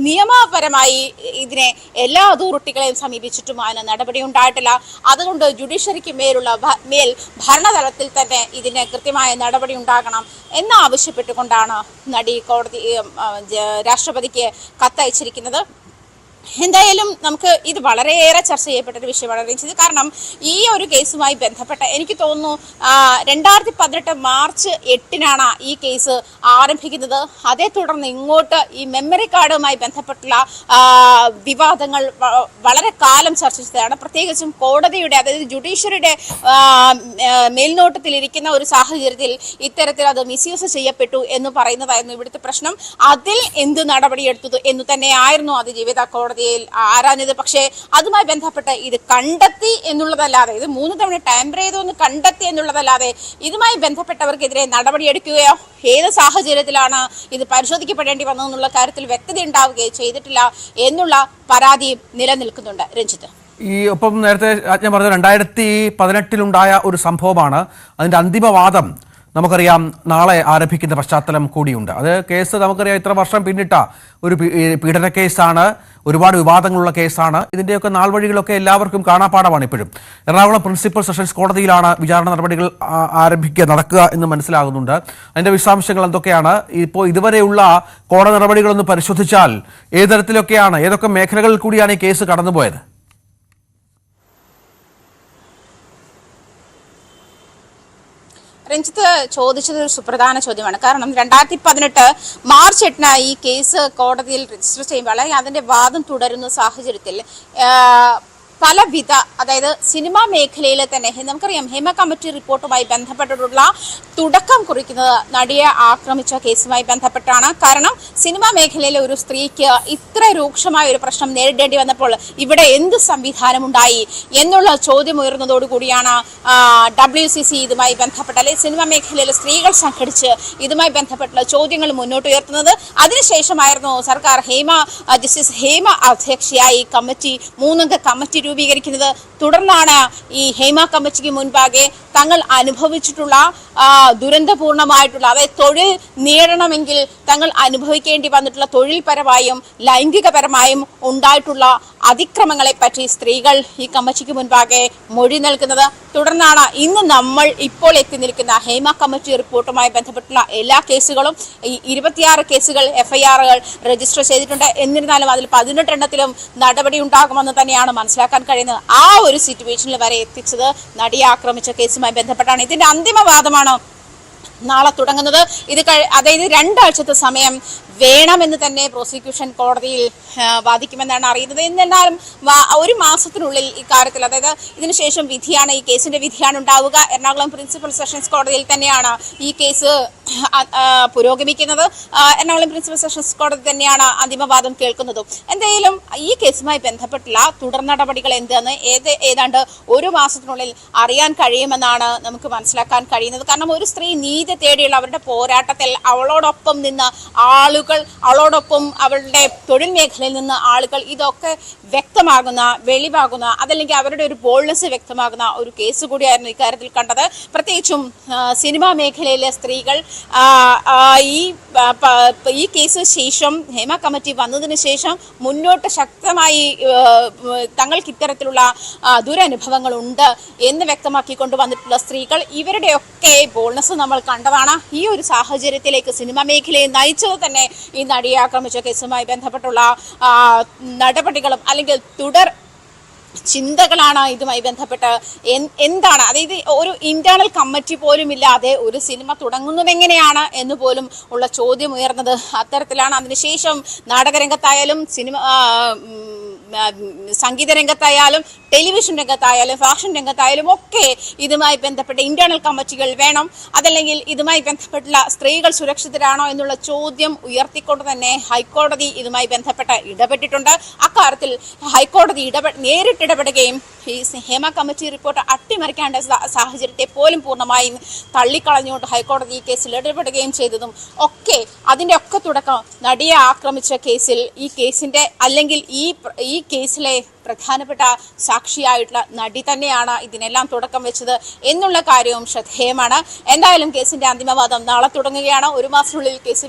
നിയമപരമായി ഇതിനെ എല്ലാ അതോറിറ്റികളെയും സമീപിച്ചിട്ടും അതിന് നടപടി ഉണ്ടായിട്ടില്ല. അതുകൊണ്ട് ജുഡീഷ്യറിക്ക് മേൽ ഭരണതലത്തിൽ തന്നെ ഇതിന് കൃത്യമായ നടപടി ഉണ്ടാകണം എന്നാവശ്യപ്പെട്ടുകൊണ്ടാണ് നടി രാഷ്ട്രപതിക്ക് കത്തയച്ചിരിക്കുന്നത്. എന്തായാലും നമുക്ക് ഇത് വളരെയേറെ ചർച്ച ചെയ്യപ്പെട്ടൊരു വിഷയമാണ് രഞ്ജിത്ത്. കാരണം ഈ ഒരു കേസുമായി ബന്ധപ്പെട്ട എനിക്ക് തോന്നുന്നു 2018 മാർച്ച് 8-നാണ് ഈ കേസ് ആരംഭിക്കുന്നത്. അതേ തുടർന്ന് ഇങ്ങോട്ട് ഈ മെമ്മറി കാർഡുമായി ബന്ധപ്പെട്ടുള്ള വിവാദങ്ങൾ വളരെ കാലം ചർച്ച ചെയ്തതാണ്. പ്രത്യേകിച്ചും കോടതിയുടെ, അതായത് ജുഡീഷ്യറിയുടെ മേൽനോട്ടത്തിലിരിക്കുന്ന ഒരു സാഹചര്യത്തിൽ ഇത്തരത്തിൽ അത് മിസ്യൂസ് ചെയ്യപ്പെട്ടു എന്ന് പറയുന്നതായിരുന്നു ഇവിടുത്തെ പ്രശ്നം. അതിൽ എന്ത് നടപടിയെടുത്തത് എന്ന് തന്നെയായിരുന്നു അതിജീവിത കോടതിയിൽ ആരാഞ്ഞത്. പക്ഷേ അതുമായി ബന്ധപ്പെട്ട് ഇത് കണ്ടെത്തി എന്നുള്ളതല്ലാതെ, ഇത് 3 തവണ ടാമ്പർ ചെയ്തൊന്ന് കണ്ടെത്തി എന്നുള്ളതല്ലാതെ ഇതുമായി ബന്ധപ്പെട്ടവർക്കെതിരെ നടപടിയെടുക്കുകയോ ഏത് സാഹചര്യത്തിലാണ് ഇത് പരിശോധിക്കപ്പെടേണ്ടി വന്നതെന്നുള്ള കാര്യത്തിൽ വ്യക്തത ഉണ്ടാവുകയോ ചെയ്തിട്ടില്ല എന്നുള്ള പരാതിയും നിലനിൽക്കുന്നുണ്ട്. രഞ്ജിത്ത്, ഒപ്പം നേരത്തെ ഞാൻ പറഞ്ഞത് 2018-ലുണ്ടായ ഒരു സംഭവമാണ്. അതിന്റെ അന്തിമവാദം നമുക്കറിയാം നാളെ ആരംഭിക്കുന്ന പശ്ചാത്തലം കൂടിയുണ്ട്. അത് കേസ് നമുക്കറിയാം ഇത്ര വർഷം പിന്നിട്ട ഒരു പീഡന കേസാണ്, ഒരുപാട് വിവാദങ്ങളുള്ള കേസാണ്. ഇതിൻ്റെയൊക്കെ നാൾവഴികളൊക്കെ എല്ലാവർക്കും കാണാപ്പാടമാണ്. ഇപ്പോഴും എറണാകുളം പ്രിൻസിപ്പൽ സെഷൻസ് കോടതിയിലാണ് വിചാരണ നടപടികൾ നടക്കുക എന്ന് മനസ്സിലാകുന്നുണ്ട്. അതിൻ്റെ വിശദാംശങ്ങൾ എന്തൊക്കെയാണ്? ഇപ്പോൾ ഇതുവരെയുള്ള കോടതി നടപടികളൊന്ന് പരിശോധിച്ചാൽ ഏതൊക്കെ മേഖലകളിൽ കൂടിയാണ് ഈ കേസ് കടന്നുപോയത്? രഞ്ജിത്ത് ചോദിച്ചത് ഒരു സുപ്രധാന ചോദ്യമാണ്. കാരണം 2018 മാർച്ച് 8-ന് ഈ കേസ് കോടതിയിൽ രജിസ്റ്റർ ചെയ്യുമ്പോൾ അതിന്റെ വാദം തുടരുന്ന സാഹചര്യത്തിൽ പലവിധ, അതായത് സിനിമാ മേഖലയിലെ തന്നെ നമുക്കറിയാം ഹേമ കമ്മിറ്റി റിപ്പോർട്ടുമായി ബന്ധപ്പെട്ടിട്ടുള്ള തുടക്കം കുറിക്കുന്നത് നടിയെ ആക്രമിച്ച കേസുമായി ബന്ധപ്പെട്ടാണ്. കാരണം സിനിമാ മേഖലയിലെ ഒരു സ്ത്രീക്ക് ഇത്ര രൂക്ഷമായ ഒരു പ്രശ്നം നേരിടേണ്ടി വന്നപ്പോൾ ഇവിടെ എന്ത് സംവിധാനമുണ്ടായി എന്നുള്ള ചോദ്യം ഉയർന്നതോടുകൂടിയാണ് WCC ഇതുമായി ബന്ധപ്പെട്ട, അല്ലെങ്കിൽ സിനിമാ മേഖലയിലെ സ്ത്രീകൾ സംഘടിച്ച് ഇതുമായി ബന്ധപ്പെട്ടുള്ള ചോദ്യങ്ങൾ മുന്നോട്ട് ഉയർത്തുന്നത്. അതിനുശേഷമായിരുന്നു സർക്കാർ ജസ്റ്റിസ് ഹേമ അധ്യക്ഷയായി കമ്മിറ്റി, 3-അംഗ കമ്മിറ്റി രൂപീകരിക്കുന്നത്. തുടർന്നാണ് ഈ ഹേമ കമ്മിറ്റിക്ക് മുൻപാകെ തങ്ങൾ അനുഭവിച്ചിട്ടുള്ള ദുരന്തപൂർണമായിട്ടുള്ള, അതായത് തൊഴിൽ നേടണമെങ്കിൽ തങ്ങൾ അനുഭവിക്കേണ്ടി വന്നിട്ടുള്ള തൊഴിൽപരമായും ലൈംഗികപരമായും ഉണ്ടായിട്ടുള്ള അതിക്രമങ്ങളെ പറ്റി സ്ത്രീകൾ ഈ കമ്മിറ്റിക്ക് മുൻപാകെ മൊഴി നൽകുന്നത്. തുടർന്നാണ് ഇന്ന് നമ്മൾ ഇപ്പോൾ എത്തി നിൽക്കുന്ന ഹേമ കമ്മിറ്റി റിപ്പോർട്ടുമായി ബന്ധപ്പെട്ടുള്ള എല്ലാ കേസുകളും, ഈ 26 കേസുകൾ FIRകൾ രജിസ്റ്റർ ചെയ്തിട്ടുണ്ട്. എന്നിരുന്നാലും അതിൽ 18 എണ്ണത്തിലും നടപടി ഉണ്ടാകുമെന്ന് തന്നെയാണ് മനസ്സിലാക്കാൻ കഴിയുന്നത്. ആ ഒരു സിറ്റുവേഷനിൽ വരെ എത്തിച്ചത് നടിയെ ആക്രമിച്ച കേസുമായി ബന്ധപ്പെട്ടാണ്. ഇതിന്റെ അന്തിമവാദമാണ് നാളെ തുടങ്ങുന്നത്. അതായത് 2 ആഴ്ചത്തെ സമയം വേണമെന്ന് തന്നെ പ്രോസിക്യൂഷൻ കോടതിയിൽ വാദിക്കുമെന്നാണ് അറിയുന്നത്. എന്നിരുന്നാലും 1 മാസത്തിനുള്ളിൽ ഇക്കാര്യത്തിൽ, അതായത് ഇതിനുശേഷം വിധിയാണ്, ഈ കേസിന്റെ വിധിയാണ് ഉണ്ടാവുക. എറണാകുളം പ്രിൻസിപ്പൽ സെഷൻസ് കോടതിയിൽ തന്നെയാണ് ഈ കേസ് പുരോഗമിക്കുന്നത്. എറണാകുളം പ്രിൻസിപ്പൽ സെഷൻസ് കോടതി തന്നെയാണ് അന്തിമവാദം കേൾക്കുന്നതും. എന്തായാലും ഈ കേസുമായി ബന്ധപ്പെട്ടുള്ള തുടർ നടപടികൾ എന്തെന്ന് ഏതാണ്ട് 1 മാസത്തിനുള്ളിൽ അറിയാൻ കഴിയുമെന്നാണ് നമുക്ക് മനസ്സിലാക്കാൻ കഴിയുന്നത്. കാരണം ഒരു സ്ത്രീ നീതി തേടിയുള്ള അവരുടെ പോരാട്ടത്തിൽ അവളോടൊപ്പം നിന്ന ആളുകൾ, അവളോടൊപ്പം അവളുടെ തൊഴിൽ മേഖലയിൽ നിന്ന് ആളുകൾ, ഇതൊക്കെ വ്യക്തമാകുന്ന, വെളിവാകുന്ന, അതല്ലെങ്കിൽ അവരുടെ ഒരു ബോൾഡ്നെസ് വ്യക്തമാകുന്ന ഒരു കേസ് കൂടിയായിരുന്നു ഇക്കാര്യത്തിൽ കണ്ടത്. പ്രത്യേകിച്ചും സിനിമാ മേഖലയിലെ സ്ത്രീകൾ ഈ കേസ് ശേഷം, ഹേമ കമ്മിറ്റി വന്നതിന് ശേഷം മുന്നോട്ട് ശക്തമായി തങ്ങൾക്ക് ഇത്തരത്തിലുള്ള ദുരനുഭവങ്ങൾ ഉണ്ട് എന്ന് വ്യക്തമാക്കിക്കൊണ്ട് വന്നിട്ടുള്ള സ്ത്രീകൾ, ഇവരുടെയൊക്കെ ബോൾഡ്നെസ് നമ്മൾ കണ്ടതാണ്. ഈ ഒരു സാഹചര്യത്തിലേക്ക് സിനിമാ മേഖലയെ നയിച്ചത് തന്നെ ഈ നടിയെ ആക്രമിച്ച കേസുമായി ബന്ധപ്പെട്ടുള്ള നടപടികളും അല്ലെങ്കിൽ തുടർ ചിന്തകളാണ്. ഇതുമായി ബന്ധപ്പെട്ട് എന്താണ്, അതായത് ഒരു ഇന്റേണൽ കമ്മിറ്റി പോലും ഇല്ലാതെ ഒരു സിനിമ തുടങ്ങുന്നത് എങ്ങനെയാണ് എന്ന് പോലും ഉള്ള ചോദ്യം ഉയർന്നത് അത്തരത്തിലാണ്. അതിനുശേഷം നാടകരംഗത്തായാലും സംഗീത രംഗത്തായാലും ടെലിവിഷൻ രംഗത്തായാലും ഫാഷൻ രംഗത്തായാലും ഒക്കെ ഇതുമായി ബന്ധപ്പെട്ട ഇന്റേണൽ കമ്മിറ്റികൾ വേണം. അതല്ലെങ്കിൽ ഇതുമായി ബന്ധപ്പെട്ടുള്ള സ്ത്രീകൾ സുരക്ഷിതരാണോ എന്നുള്ള ചോദ്യം ഉയർത്തിക്കൊണ്ട് തന്നെ ഹൈക്കോടതി ഇതുമായി ബന്ധപ്പെട്ട് ഇടപെട്ടിട്ടുണ്ട്. അക്കാര്യത്തിൽ ഹൈക്കോടതി നേരിട്ട് ഇടപെടുകയും ഈ ഹേമ കമ്മിറ്റി റിപ്പോർട്ട് അട്ടിമറിക്കേണ്ട സാഹചര്യത്തെ പോലും പൂർണ്ണമായും തള്ളിക്കളഞ്ഞുകൊണ്ട് ഹൈക്കോടതി ഈ കേസിൽ ഇടപെടുകയും ചെയ്തതും ഒക്കെ അതിൻ്റെ ഒക്കെ തുടക്കം നടിയെ ആക്രമിച്ച കേസിൽ, ഈ കേസിന്റെ അല്ലെങ്കിൽ ഈ കേസിലെ പ്രധാനപ്പെട്ട സാക്ഷിയായിട്ടുള്ള നടി തന്നെയാണ് ഇതിനെല്ലാം തുടക്കം വെച്ചത് എന്നുള്ള കാര്യവും ശ്രദ്ധേയമാണ്. എന്തായാലും കേസിന്റെ അന്തിമവാദം നാളെ തുടങ്ങുകയാണ്. 1 മാസത്തിനുള്ളിൽ കേസ്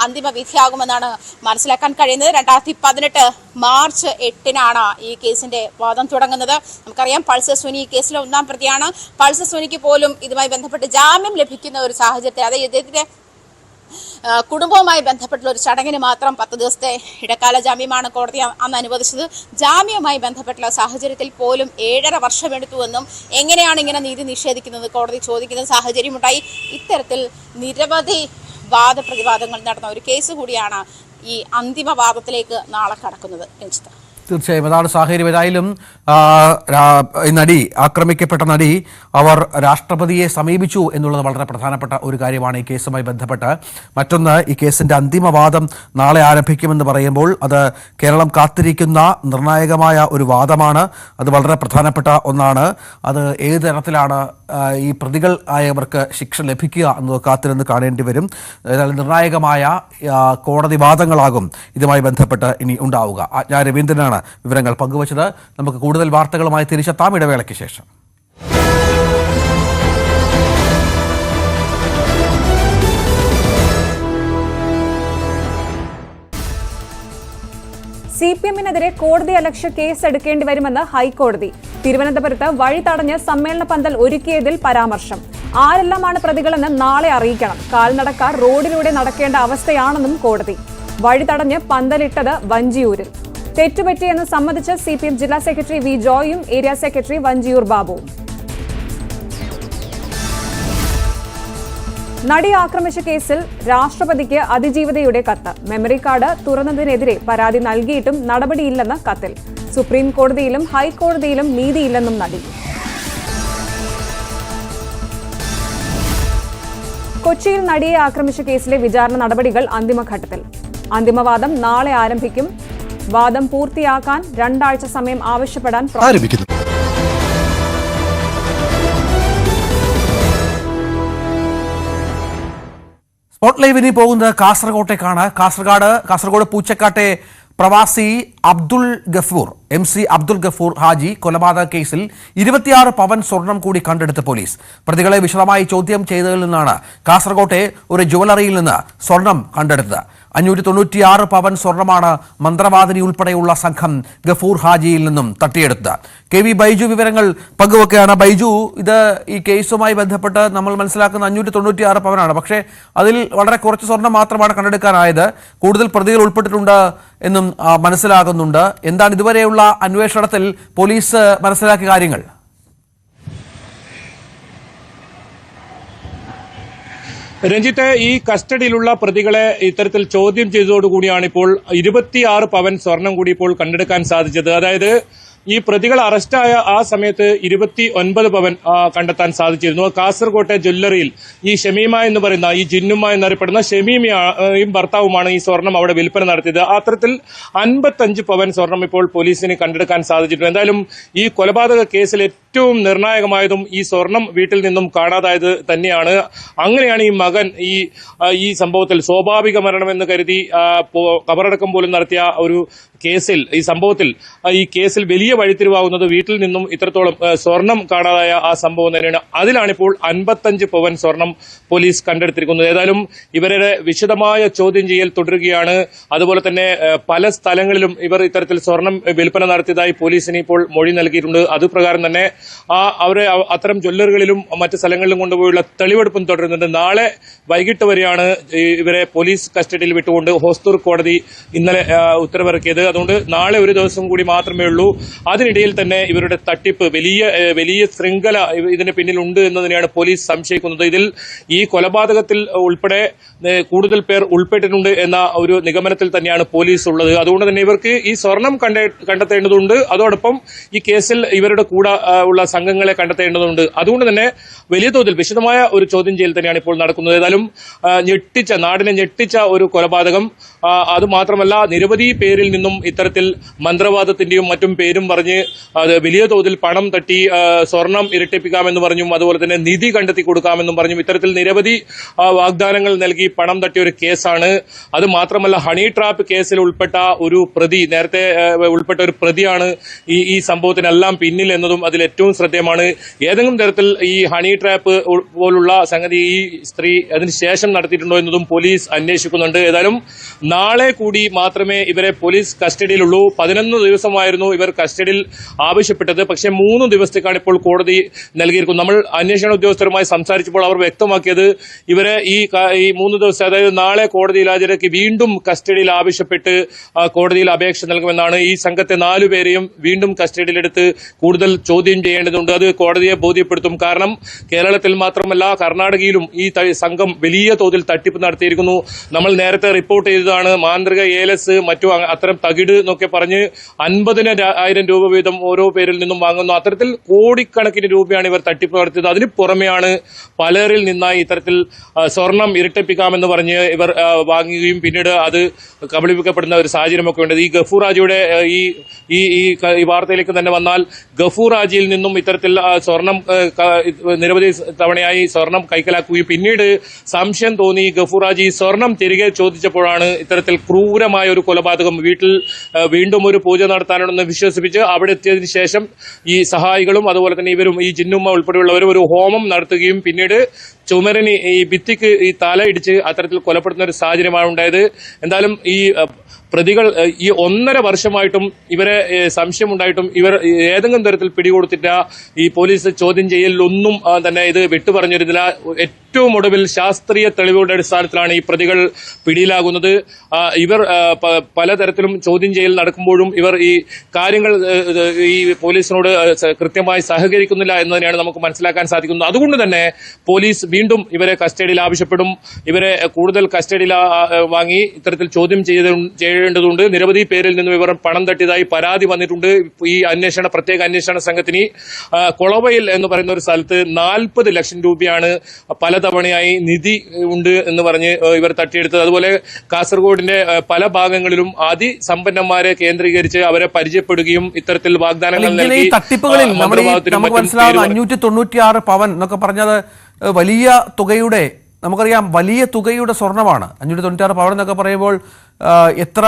അന്തിമ വിധിയാകുമെന്നാണ് മനസ്സിലാക്കാൻ കഴിയുന്നത്. 2018 മാർച്ച് 8-നാണ് ഈ കേസിന്റെ വാദം തുടങ്ങുന്നത്. നമുക്കറിയാം പൾസർ സുനി ഈ കേസിലെ 1-ാം പ്രതിയാണ്. പൾസർ സുനിക്ക് പോലും ഇതുമായി ബന്ധപ്പെട്ട് ജാമ്യം ലഭിക്കുന്ന ഒരു സാഹചര്യത്തിൽ, അതായത് ഇദ്ദേഹത്തിന്റെ കുടുംബവുമായി ബന്ധപ്പെട്ടുള്ള ഒരു ചടങ്ങിന് മാത്രം 10 ദിവസത്തെ ഇടക്കാല ജാമ്യമാണ് കോടതി അന്ന് അനുവദിച്ചത്. ജാമ്യവുമായി ബന്ധപ്പെട്ടുള്ള സാഹചര്യത്തിൽ പോലും 7.5 വർഷമെടുത്തുവെന്നും എങ്ങനെയാണ് ഇങ്ങനെ നീതി നിഷേധിക്കുന്നത് കോടതി ചോദിക്കുന്ന സാഹചര്യമുണ്ടായി. ഇത്തരത്തിൽ നിരവധി വാദപ്രതിവാദങ്ങൾ നടന്ന ഒരു കേസ് കൂടിയാണ് ഈ അന്തിമവാദത്തിലേക്ക് നാളെ കടക്കുന്നത്. രഞ്ജിത്ത്, തീർച്ചയായും അതാണ് സാഹചര്യം. ഏതായാലും നടി, ആക്രമിക്കപ്പെട്ട നടി, അവർ രാഷ്ട്രപതിയെ സമീപിച്ചു എന്നുള്ളത് വളരെ പ്രധാനപ്പെട്ട ഒരു കാര്യമാണ് ഈ കേസുമായി ബന്ധപ്പെട്ട്. മറ്റൊന്ന്, ഈ കേസിന്റെ അന്തിമവാദം നാളെ ആരംഭിക്കുമെന്ന് പറയുമ്പോൾ അത് കേരളം കാത്തിരിക്കുന്ന നിർണായകമായ ഒരു വാദമാണ്. അത് വളരെ പ്രധാനപ്പെട്ട ഒന്നാണ്. അത് ഏത് തരത്തിലാണ് ഈ പ്രതികൾ ആയവർക്ക് ശിക്ഷ ലഭിക്കുക എന്നത് കാത്തിരുന്ന് കാണേണ്ടി വരും. ഏതായാലും നിർണായകമായ കോടതി വാദങ്ങളാകും ഇതുമായി ബന്ധപ്പെട്ട് ഇനി ഉണ്ടാവുക. ആജ്ഞാ രവീന്ദ്രനാണ് വിവരങ്ങൾ പങ്കുവച്ചത്. നമുക്ക് കൂടുതൽ വാർത്തകളുമായി തിരിച്ചെത്താം ഇടവേളയ്ക്ക് ശേഷം. CPM-നെതിരെ കോടതിയലക്ഷ്യ കേസ് എടുക്കേണ്ടി വരുമെന്ന് ഹൈക്കോടതി. തിരുവനന്തപുരത്ത് വഴി തടഞ്ഞ് സമ്മേളന പന്തൽ ഒരുക്കിയതിൽ പരാമർശം. ആരെല്ലാമാണ് പ്രതികളെന്ന് നാളെ അറിയിക്കണം. കാൽനടക്കാർ റോഡിലൂടെ നടക്കേണ്ട അവസ്ഥയാണെന്നും കോടതി. വഴി തടഞ്ഞ് പന്തലിട്ടത് വഞ്ചിയൂരിൽ. തെറ്റുപറ്റിയെന്ന് സമ്മതിച്ച് CPM ജില്ലാ സെക്രട്ടറി വി ജോയും ഏരിയ സെക്രട്ടറി വഞ്ചിയൂർ ബാബുവും. നടി ആക്രമിച്ച കേസിൽ രാഷ്ട്രപതിക്ക് അതിജീവിതയുടെ കത്ത്. മെമ്മറി കാർഡ് തുറന്നതിനെതിരെ പരാതി നൽകിയിട്ടും നടപടിയില്ലെന്ന് കത്തിൽ. സുപ്രീം കോടതിയിലും ഹൈക്കോടതിയിലും നീതിയില്ലെന്നും നടി. കൊച്ചിയിൽ നടിയെ ആക്രമിച്ച കേസിലെ വിചാരണ നടപടികൾ അന്തിമഘട്ടത്തിൽ. അന്തിമവാദം നാളെ ആരംഭിക്കും. വാദം പൂർത്തിയാക്കാൻ 2 ആഴ്ച സമയം ആവശ്യപ്പെടാൻ ആരംഭിക്കുന്നു. സ്പോട്ട് ലൈവ് ഇനി പോകുന്നത് കാസർഗോട്ടേക്കാണ്. കാസർഗോഡ് പൂച്ചക്കാട്ടെ പ്രവാസി അബ്ദുൾ ഗഫൂർ MC അബ്ദുൾ ഗഫൂർ ഹാജി കൊലപാതക കേസിൽ 26 പവൻ സ്വർണം കൂടി കണ്ടെടുത്ത് പോലീസ്. പ്രതികളെ വിശദമായി ചോദ്യം ചെയ്തതിൽ നിന്നാണ് കാസർഗോട്ടെ ഒരു ജുവലറിയിൽ നിന്ന് സ്വർണം കണ്ടെടുത്തത്. 596 പവൻ സ്വർണമാണ് മന്ത്രവാദിനി ഉൾപ്പെടെയുള്ള സംഘം ഗഫൂർ ഹാജിയിൽ നിന്നും തട്ടിയെടുത്തത്. KV ബൈജു വിവരങ്ങൾ പങ്കുവെക്കുകയാണ്. ബൈജു, ഇത് ഈ കേസുമായി ബന്ധപ്പെട്ട് നമ്മൾ മനസ്സിലാക്കുന്ന 596 പവനാണ്. പക്ഷേ അതിൽ വളരെ കുറച്ച് സ്വർണം മാത്രമാണ് കണ്ടെടുക്കാനായത്. കൂടുതൽ പ്രതികൾ ഉൾപ്പെട്ടിട്ടുണ്ട് എന്നും മനസ്സിലാകുന്നുണ്ട്. എന്താണ് ഇതുവരെയുള്ള അന്വേഷണത്തിൽ പോലീസ് മനസ്സിലാക്കിയ കാര്യങ്ങൾ? രഞ്ജിത്ത്, ഈ കസ്റ്റഡിയിലുള്ള പ്രതികളെ ഇത്തരത്തിൽ ചോദ്യം ചെയ്തതോടുകൂടിയാണ് ഇപ്പോൾ 26 പവൻ സ്വർണം കൂടി ഇപ്പോൾ കണ്ടെടുക്കാൻ സാധിച്ചത്. അതായത് ഈ പ്രതികൾ അറസ്റ്റായ ആ സമയത്ത് 29 പവൻ കണ്ടെത്താൻ സാധിച്ചിരുന്നു. കാസർകോട്ടെ ജ്വല്ലറിയിൽ ഈ ഷമീമ എന്ന് പറയുന്ന ഈ ജിന്നുമ്മ എന്നറിയപ്പെടുന്ന ഷമീമയും ഭർത്താവുമാണ് ഈ സ്വർണം അവിടെ വിൽപ്പന നടത്തിയത്. അത്തരത്തിൽ 55 പവൻ സ്വർണം ഇപ്പോൾ പോലീസിന് കണ്ടെടുക്കാൻ സാധിച്ചിട്ടുണ്ട്. എന്തായാലും ഈ കൊലപാതക കേസിൽ ഏറ്റവും നിർണായകമായതും ഈ സ്വർണം വീട്ടിൽ നിന്നും കാണാതായത് തന്നെയാണ്. അങ്ങനെയാണ് ഈ മകൻ ഈ സംഭവത്തിൽ സ്വാഭാവിക മരണമെന്ന് കരുതി കബറടക്കം പോലും നടത്തിയ ഒരു കേസിൽ ഈ കേസിൽ വലിയ വഴിത്തിരിവാകുന്നത് വീട്ടിൽ നിന്നും ഇത്രത്തോളം സ്വർണം കാണാതായ ആ സംഭവം തന്നെയാണ്. അതിലാണിപ്പോൾ 55 പവൻ സ്വർണം പോലീസ് കണ്ടെടുത്തിരിക്കുന്നത്. ഏതായാലും ഇവരുടെ വിശദമായ ചോദ്യം ചെയ്യൽ തുടരുകയാണ്. അതുപോലെ തന്നെ പല സ്ഥലങ്ങളിലും ഇവർ ഇത്തരത്തിൽ സ്വർണം വിൽപ്പന നടത്തിയതായി പോലീസിന് ഇപ്പോൾ മൊഴി നൽകിയിട്ടുണ്ട്. അതുപ്രകാരം തന്നെ അവരെ അത്തരം ജ്വല്ലറികളിലും മറ്റ് സ്ഥലങ്ങളിലും കൊണ്ടുപോയുള്ള തെളിവെടുപ്പും തുടരുന്നുണ്ട്. നാളെ വൈകിട്ട് വരെയാണ് ഇവരെ പോലീസ് കസ്റ്റഡിയിൽ വിട്ടുകൊണ്ട് ഹോസ്ദുർഗ് കോടതി ഇന്നലെ ഉത്തരവിറക്കിയത്. അതുകൊണ്ട് നാളെ ഒരു ദിവസം കൂടി മാത്രമേ ഉള്ളൂ. അതിനിടയിൽ തന്നെ ഇവരുടെ തട്ടിപ്പ് വലിയ ശൃംഖല ഇതിന് പിന്നിലുണ്ട് എന്നതിനെയാണ് പോലീസ് സംശയിക്കുന്നത്. ഇതിൽ ഈ കൊലപാതകത്തിൽ ഉൾപ്പെടെ കൂടുതൽ പേർ ഉൾപ്പെട്ടിട്ടുണ്ട് എന്ന ഒരു നിഗമനത്തിൽ തന്നെയാണ് പോലീസ് ഉള്ളത്. അതുകൊണ്ട് തന്നെ ഇവർക്ക് ഈ സ്വർണം കണ്ടെത്തേണ്ടതുണ്ട്. അതോടൊപ്പം ഈ കേസിൽ ഇവരുടെ കൂടെ ഉള്ള സംഘങ്ങളെ കണ്ടെത്തേണ്ടതുണ്ട്. അതുകൊണ്ട് തന്നെ വലിയ തോതിൽ വിശദമായ ഒരു ചോദ്യം ചെയ്യൽ തന്നെയാണ് ഇപ്പോൾ നടക്കുന്നത്. ഏതായാലും നാടിനെ ഞെട്ടിച്ച ഒരു കൊലപാതകം. അതുമാത്രമല്ല, നിരവധി പേരിൽ നിന്നും ഇത്തരത്തിൽ മന്ത്രവാദത്തിന്റെയും മറ്റും പേരും പറഞ്ഞ് അത് വലിയ തോതിൽ പണം തട്ടി സ്വർണം ഇരട്ടിപ്പിക്കാമെന്ന് പറഞ്ഞും അതുപോലെ തന്നെ നിധി കണ്ടെത്തി കൊടുക്കാമെന്നും പറഞ്ഞും ഇത്തരത്തിൽ നിരവധി വാഗ്ദാനങ്ങൾ നൽകി പണം തട്ടിയ ഒരു കേസാണ്. അത് മാത്രമല്ല, ഹണി ട്രാപ്പ് കേസിൽ നേരത്തെ ഉൾപ്പെട്ട ഒരു പ്രതിയാണ് ഈ സംഭവത്തിനെല്ലാം പിന്നിൽ എന്നതും അതിൽ ഏറ്റവും ശ്രദ്ധേയമാണ്. ഏതെങ്കിലും തരത്തിൽ ഈ ഹണി ട്രാപ്പ് പോലുള്ള സംഗതി ഈ സ്ത്രീ അതിനുശേഷം നടത്തിയിട്ടുണ്ടോ എന്നതും പോലീസ് അന്വേഷിക്കുന്നുണ്ട്. ഏതായാലും നാളെ കൂടി മാത്രമേ ഇവരെ പോലീസ് കസ്റ്റഡിയിലുള്ളൂ. 11 ദിവസമായിരുന്നു ഇവർ കസ്റ്റഡിയിൽ ആവശ്യപ്പെട്ടത്. പക്ഷേ 3 ദിവസത്തേക്കാണ് ഇപ്പോൾ കോടതി നൽകിയിരിക്കുന്നത്. നമ്മൾ അന്വേഷണ ഉദ്യോഗസ്ഥരുമായി സംസാരിച്ചപ്പോൾ അവർ വ്യക്തമാക്കിയത് ഇവരെ ഈ 3 ദിവസം, അതായത് നാളെ കോടതിയിൽ ഹാജരാക്കി വീണ്ടും കസ്റ്റഡിയിൽ ആവശ്യപ്പെട്ട് കോടതിയിൽ അപേക്ഷ നൽകുമെന്നാണ്. ഈ സംഘത്തെ 4 പേരെയും വീണ്ടും കസ്റ്റഡിയിലെടുത്ത് കൂടുതൽ ചോദ്യം ചെയ്യേണ്ടതുണ്ട്. അത് കോടതിയെ ബോധ്യപ്പെടുത്തും. കാരണം കേരളത്തിൽ മാത്രമല്ല കർണാടകയിലും ഈ സംഘം വലിയ തോതിൽ തട്ടിപ്പ് നടത്തിയിരിക്കുന്നു. നമ്മൾ നേരത്തെ റിപ്പോർട്ട് ചെയ്തതാണ്. മാന്ത്രിക ഏലസ് മറ്റു അത്തരം തകിട് എന്നൊക്കെ പറഞ്ഞ് 50,000 രൂപ വീതം ഓരോ പേരിൽ നിന്നും വാങ്ങുന്നു. അത്തരത്തിൽ കോടിക്കണക്കിന് രൂപയാണ് ഇവർ തട്ടിപ്പ് നടത്തിയത്. അതിന് പുറമെയാണ് പലരിൽ നിന്നായി ഇത്തരത്തിൽ സ്വർണം ഇരട്ടിപ്പിക്കാമെന്ന് പറഞ്ഞ് ഇവർ വാങ്ങുകയും പിന്നീട് അത് കബളിപ്പിക്കപ്പെടുന്ന ഒരു സാഹചര്യമൊക്കെ ഉണ്ട്. ഈ ഗഫൂർ ഹാജിയുടെ ഈ വാർത്തയിലേക്ക് തന്നെ വന്നാൽ, ഗഫൂർ ഹാജിയിൽ നിന്നും ഇത്തരത്തിൽ സ്വർണം നിരവധി തവണയായി സ്വർണം കൈക്കലാക്കുകയും പിന്നീട് സംശയം തോന്നി ഗഫൂർ ഹാജി സ്വർണം തിരികെ ചോദിച്ചപ്പോഴാണ് ഇത്തരത്തിൽ ക്രൂരമായ ഒരു കൊലപാതകം. വീട്ടിൽ വീണ്ടും ഒരു പൂജ നടത്താനുണ്ടെന്ന് വിശ്വസിപ്പിച്ച് അവിടെ എത്തിയതിനു ശേഷം ഈ സഹായികളും അതുപോലെ തന്നെ ഇവരും ഈ ജിന്നുമ്മ ഉൾപ്പെടെയുള്ളവരും ഒരു ഹോമം നടത്തുകയും പിന്നീട് ചുമരിന് ഈ ഭിത്തിക്ക് ഈ തല ഇടിച്ച് അത്തരത്തിൽ കൊലപ്പെടുത്തുന്ന ഒരു സാഹചര്യമാണ് ഉണ്ടായത്. എന്തായാലും ഈ പ്രതികൾ ഈ 1.5 വർഷമായിട്ടും ഇവരെ സംശയമുണ്ടായിട്ടും ഇവർ ഏതെങ്കിലും തരത്തിൽ പിടികൊടുത്തിട്ട ഈ പോലീസ് ചോദ്യം ചെയ്യലിലൊന്നും തന്നെ ഇത് വിട്ടുപറഞ്ഞിരുന്നില്ല. ഏറ്റവും ഒടുവിൽ ശാസ്ത്രീയ തെളിവുകളുടെ അടിസ്ഥാനത്തിലാണ് ഈ പ്രതികൾ പിടിയിലാകുന്നത്. ഇവർ പലതരത്തിലും ചോദ്യം ചെയ്യൽ നടക്കുമ്പോഴും ഇവർ ഈ കാര്യങ്ങൾ ഈ പോലീസിനോട് കൃത്യമായി സഹകരിക്കുന്നില്ല എന്ന് തന്നെയാണ് നമുക്ക് മനസ്സിലാക്കാൻ സാധിക്കുന്നത്. അതുകൊണ്ട് തന്നെ പോലീസ് വീണ്ടും ഇവരെ കസ്റ്റഡിയിൽ ആവശ്യപ്പെടും. ഇവരെ കൂടുതൽ കസ്റ്റഡിയിൽ വാങ്ങി ഇത്തരത്തിൽ ചോദ്യം ചെയ്യേണ്ടതുണ്ട്. നിരവധി പേരിൽ നിന്നും ഇവർ പണം തട്ടിയതായി പരാതി വന്നിട്ടുണ്ട്. ഈ പ്രത്യേക അന്വേഷണ സംഘത്തിന് കൊളവയിൽ എന്ന് പറയുന്ന ഒരു സ്ഥലത്ത് 40 ലക്ഷം രൂപയാണ് പലതവണയായി നിധി ഉണ്ട് എന്ന് പറഞ്ഞ് ഇവർ തട്ടിയെടുത്തത്. അതുപോലെ കാസർഗോഡിന്റെ പല ഭാഗങ്ങളിലും അതിസമ്പന്നന്മാരെ കേന്ദ്രീകരിച്ച് അവരെ പരിചയപ്പെടുകയും ഇത്തരത്തിൽ വാഗ്ദാനങ്ങൾ നൽകി തട്ടിപ്പുകളിൽ നമുക്ക് മനസ്സിലാവുന്ന 596 പവൻ എന്നൊക്കെ പറഞ്ഞത് വലിയ തുകയുടെ, നമുക്കറിയാം വലിയ തുകയുടെ സ്വർണ്ണമാണ്. 596 പവൻ എന്നൊക്കെ പറയുമ്പോൾ എത്ര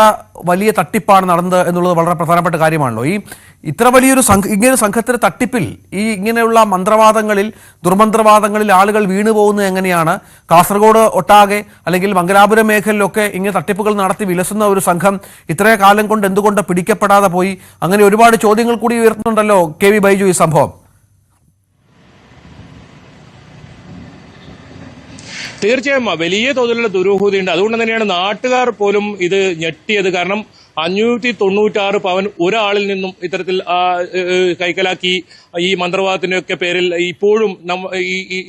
വലിയ തട്ടിപ്പാണ് നടന്നത് എന്നുള്ളത് വളരെ പ്രധാനപ്പെട്ട കാര്യമാണല്ലോ. ഇത്ര വലിയൊരു ഇങ്ങനെ സംഘത്തിന്റെ തട്ടിപ്പിൽ ഇങ്ങനെയുള്ള മന്ത്രവാദങ്ങളിൽ, ദുർമന്ത്രവാദങ്ങളിൽ ആളുകൾ വീണുപോകുന്നത് എങ്ങനെയാണ്? കാസർഗോഡ് ഒട്ടാകെ അല്ലെങ്കിൽ മംഗലാപുരം മേഖലയിലൊക്കെ ഇങ്ങനെ തട്ടിപ്പുകൾ നടത്തി വിലസുന്ന ഒരു സംഘം ഇത്രയും കാലം കൊണ്ട് എന്തുകൊണ്ട് പിടിക്കപ്പെടാതെ പോയി? അങ്ങനെ ഒരുപാട് ചോദ്യങ്ങൾ കൂടി ഉയർത്തുന്നുണ്ടല്ലോ KV ബൈജു ഈ സംഭവം. തീർച്ചയായും വലിയ തോതിലുള്ള ദുരൂഹതയുണ്ട്. അതുകൊണ്ട് തന്നെയാണ് നാട്ടുകാർ പോലും ഇത് ഞെട്ടിയത്. കാരണം 596 പവൻ ഒരാളിൽ നിന്നും ഇത്തരത്തിൽ കൈക്കലാക്കി ഈ മന്ത്രവാദത്തിന്റെയൊക്കെ പേരിൽ ഇപ്പോഴും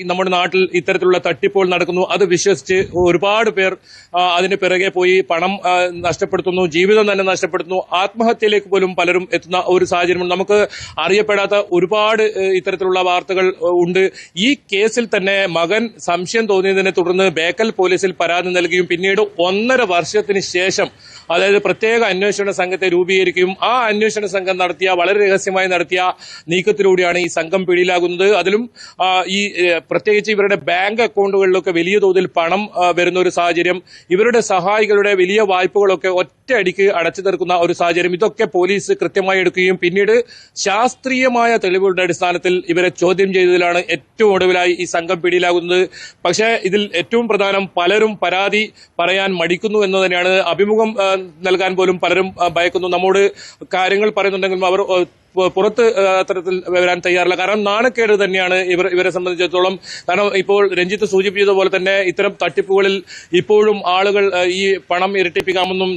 നമ്മുടെ നാട്ടിൽ ഇത്തരത്തിലുള്ള തട്ടിപ്പുകൾ നടക്കുന്നു. അത് വിശ്വസിച്ച് ഒരുപാട് പേർ അതിന് പിറകെ പോയി പണം നഷ്ടപ്പെടുത്തുന്നു, ജീവിതം തന്നെ നഷ്ടപ്പെടുത്തുന്നു, ആത്മഹത്യയിലേക്ക് പോലും പലരും എത്തുന്ന ഒരു സാഹചര്യമുണ്ട്. നമുക്ക് അറിയപ്പെടാത്ത ഒരുപാട് ഇത്തരത്തിലുള്ള വാർത്തകൾ ഉണ്ട്. ഈ കേസിൽ തന്നെ മകൻ സംശയം തോന്നിയതിനെ തുടർന്ന് ബേക്കൽ പോലീസിൽ പരാതി നൽകുകയും പിന്നീട് 1.5 വർഷത്തിന് ശേഷം, അതായത് പ്രത്യേക അന്വേഷണ സംഘത്തെ രൂപീകരിക്കുകയും ആ അന്വേഷണ സംഘം വളരെ രഹസ്യമായി നടത്തിയ നീക്കത്തിലൂടെയാണ് ഈ സംഘം പിടിയിലാകുന്നത്. അതിലും ഈ പ്രത്യേകിച്ച് ഇവരുടെ ബാങ്ക് അക്കൗണ്ടുകളിലൊക്കെ വലിയ തോതിൽ പണം വരുന്ന ഒരു സാഹചര്യം, ഇവരുടെ സഹായികളുടെ വലിയ വായ്പകളൊക്കെ ഒറ്റയടിക്ക് അടച്ചു തീർക്കുന്ന ഒരു സാഹചര്യം, ഇതൊക്കെ പോലീസ് കൃത്യമായി എടുക്കുകയും പിന്നീട് ശാസ്ത്രീയമായ തെളിവുകളുടെ അടിസ്ഥാനത്തിൽ ഇവരെ ചോദ്യം ചെയ്തതിലാണ് ഏറ്റവും ഒടുവിലായി ഈ സംഘം പിടിയിലാകുന്നത്. പക്ഷേ ഇതിൽ ഏറ്റവും പ്രധാനം പലരും പരാതി പറയാൻ മടിക്കുന്നു എന്ന് തന്നെയാണ്. അഭിമുഖം നൽകാൻ പോലും പലരും ഭയക്കുന്നു. നമ്മോട് കാര്യങ്ങൾ പറയുന്നുണ്ടെങ്കിലും അവർ പുറത്ത് അത്തരത്തിൽ വരാൻ തയ്യാറില്ല. കാരണം നാണക്കേട് തന്നെയാണ് ഇവരെ സംബന്ധിച്ചിടത്തോളം. കാരണം ഇപ്പോൾ രഞ്ജിത്ത് സൂചിപ്പിച്ചത് പോലെ തന്നെ ഇത്തരം തട്ടിപ്പുകളിൽ ഇപ്പോഴും ആളുകൾ ഈ പണം ഇരട്ടിപ്പിക്കാമെന്നും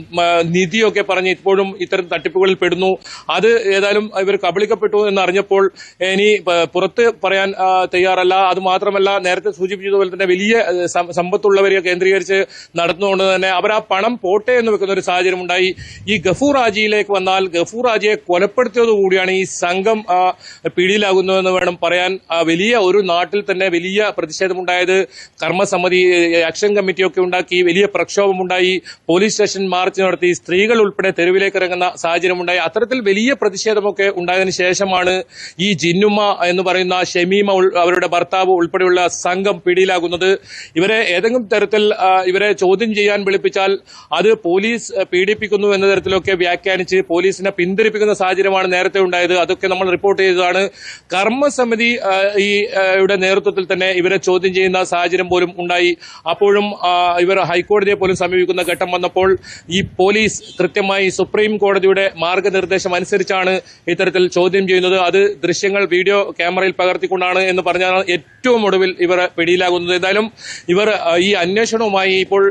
നിധിയൊക്കെ പറഞ്ഞ് ഇപ്പോഴും ഇത്തരം തട്ടിപ്പുകളിൽ പെടുന്നു. അത് ഏതായാലും ഇവർ കബളിക്കപ്പെട്ടു എന്നറിഞ്ഞപ്പോൾ ഇനി പുറത്ത് പറയാൻ തയ്യാറല്ല. അതുമാത്രമല്ല, നേരത്തെ സൂചിപ്പിച്ചതുപോലെ തന്നെ വലിയ സമ്പത്തുള്ളവരെ കേന്ദ്രീകരിച്ച് നടത്തുന്നതുകൊണ്ട് തന്നെ അവർ ആ പണം പോട്ടെ എന്ന് വെക്കുന്ന ഒരു സാഹചര്യം ഉണ്ടായി. ഈ ഗഫൂർ ഹാജിയിലേക്ക് വന്നാൽ ഗഫൂർ ഹാജിയെ കൊലപ്പെടുത്തിയതുകൂടിയാണ് ഈ സംഘം പിടിയിലാകുന്നതെന്ന് വേണം പറയാൻ. വലിയ ഒരു നാട്ടിൽ തന്നെ വലിയ പ്രതിഷേധമുണ്ടായത്. കർമ്മസമിതി, ആക്ഷൻ കമ്മിറ്റിയൊക്കെ ഉണ്ടാക്കി വലിയ പ്രക്ഷോഭമുണ്ടായി. പോലീസ് സ്റ്റേഷൻ മാർച്ച് നടത്തി. സ്ത്രീകൾ ഉൾപ്പെടെ തെരുവിലേക്ക് ഇറങ്ങുന്ന സാഹചര്യമുണ്ടായി. അത്തരത്തിൽ വലിയ പ്രതിഷേധമൊക്കെ ഉണ്ടായതിനു ശേഷമാണ് ഈ ജിന്നുമ്മ എന്ന് പറയുന്ന ഷമീമ, അവരുടെ ഭർത്താവ് ഉൾപ്പെടെയുള്ള സംഘം പിടിയിലാകുന്നത്. ഇവരെ ഏതെങ്കിലും തരത്തിൽ ഇവരെ ചോദ്യം ചെയ്യാൻ വിളിപ്പിച്ചാൽ അത് പോലീസ് പീഡിപ്പിക്കുന്നു എന്ന തരത്തിലൊക്കെ വ്യാഖ്യാനിച്ച് പോലീസിനെ പിന്തിരിപ്പിക്കുന്ന സാഹചര്യമാണ് നേരത്തെ ഉണ്ടായത്. അതൊക്കെ നമ്മൾ റിപ്പോർട്ട് ചെയ്തതാണ്. കർമ്മസമിതി യുടെ നേതൃത്വത്തിൽ തന്നെ ഇവരെ ചോദ്യം ചെയ്യുന്ന സാഹചര്യം പോലും ഉണ്ടായി. അപ്പോഴും ഇവർ ഹൈക്കോടതിയെ പോലും സമീപിക്കുന്ന ഘട്ടം വന്നപ്പോൾ ഈ പോലീസ് കൃത്യമായി സുപ്രീം കോടതിയുടെ മാർഗനിർദ്ദേശം അനുസരിച്ചാണ് ഇത്തരത്തിൽ ചോദ്യം ചെയ്യുന്നത്. അത് ദൃശ്യങ്ങൾ വീഡിയോ ക്യാമറയിൽ പകർത്തിക്കൊണ്ടാണ് എന്ന് പറഞ്ഞാണ് ഏറ്റവും ഒടുവിൽ ഇവർ പിടിയിലാകുന്നത്. എന്തായാലും ഇവർ ഈ അന്വേഷണവുമായി ഇപ്പോൾ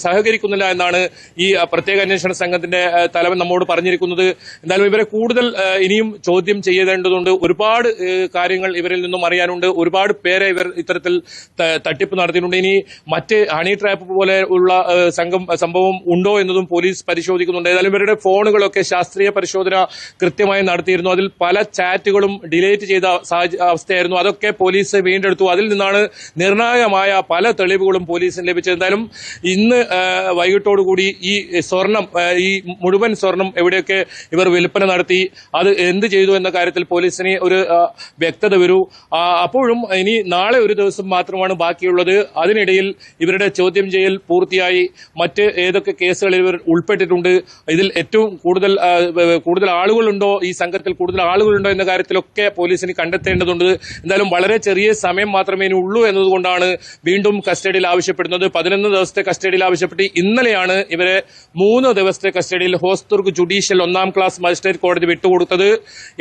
സഹകരിക്കുന്നില്ല എന്നാണ് ഈ പ്രത്യേക അന്വേഷണ സംഘത്തിന്റെ തലവൻ നമ്മോട് പറഞ്ഞിരിക്കുന്നത്. എന്തായാലും ഇവരെ കൂടുതൽ ഇനിയും ചോദ്യം ചെയ്യേണ്ടതുണ്ട്. ഒരുപാട് കാര്യങ്ങൾ ഇവരിൽ നിന്നും അറിയാനുണ്ട്. ഒരുപാട് പേരെ ഇവർ ഇത്തരത്തിൽ തട്ടിപ്പ് നടത്തിയിട്ടുണ്ട്. ഇനി മറ്റ് ഹണി ട്രാപ്പ് പോലെ ഉള്ള സംഭവം ഉണ്ടോ എന്നതും പോലീസ് പരിശോധിക്കുന്നുണ്ട്. ഏതായാലും ഇവരുടെ ഫോണുകളൊക്കെ ശാസ്ത്രീയ പരിശോധന കൃത്യമായി നടത്തിയിരുന്നു. അതിൽ പല ചാറ്റുകളും ഡിലീറ്റ് ചെയ്ത അവസ്ഥയായിരുന്നു. അതൊക്കെ പോലീസ് വീണ്ടെടുത്തു. അതിൽ നിന്നാണ് നിർണായകമായ പല തെളിവുകളും പോലീസിന് ലഭിച്ചത്. എന്തായാലും ഇന്ന് വൈകിട്ടോടുകൂടി ഈ സ്വർണം, ഈ മുഴുവൻ സ്വർണം എവിടെയൊക്കെ ഇവർ വിൽപ്പന നടത്തി, അത് എന്ത് എന്ത് ചെയ്തു എന്ന കാര്യത്തിൽ പോലീസിന് ഒരു വ്യക്തത വരൂ. അപ്പോഴും ഇനി നാളെ ഒരു ദിവസം മാത്രമാണ് ബാക്കിയുള്ളത്. അതിനിടയിൽ ഇവരുടെ ചോദ്യം ചെയ്യൽ പൂർത്തിയായി. മറ്റ് ഏതൊക്കെ കേസുകളിൽ ഇവർ ഉൾപ്പെട്ടിട്ടുണ്ട്, ഇതിൽ ഏറ്റവും കൂടുതൽ ആളുകളുണ്ടോ, ഈ സംഘത്തിൽ കൂടുതൽ ആളുകളുണ്ടോ എന്ന കാര്യത്തിലൊക്കെ പോലീസിന് കണ്ടെത്തേണ്ടതുണ്ട്. എന്തായാലും വളരെ ചെറിയ സമയം മാത്രമേ ഇനി ഉള്ളൂ എന്നതുകൊണ്ടാണ് വീണ്ടും കസ്റ്റഡിയിൽ ആവശ്യപ്പെടുന്നത്. 11 ദിവസത്തെ കസ്റ്റഡിയിൽ ആവശ്യപ്പെട്ട് ഇന്നലെയാണ് ഇവരെ 3 ദിവസത്തെ കസ്റ്റഡിയിൽ ഹോസ്ദുർഗ് ജുഡീഷ്യൽ 1ാം ക്ലാസ് മജിസ്ട്രേറ്റ് കോടതി വിട്ടുകൊടുത്തത്.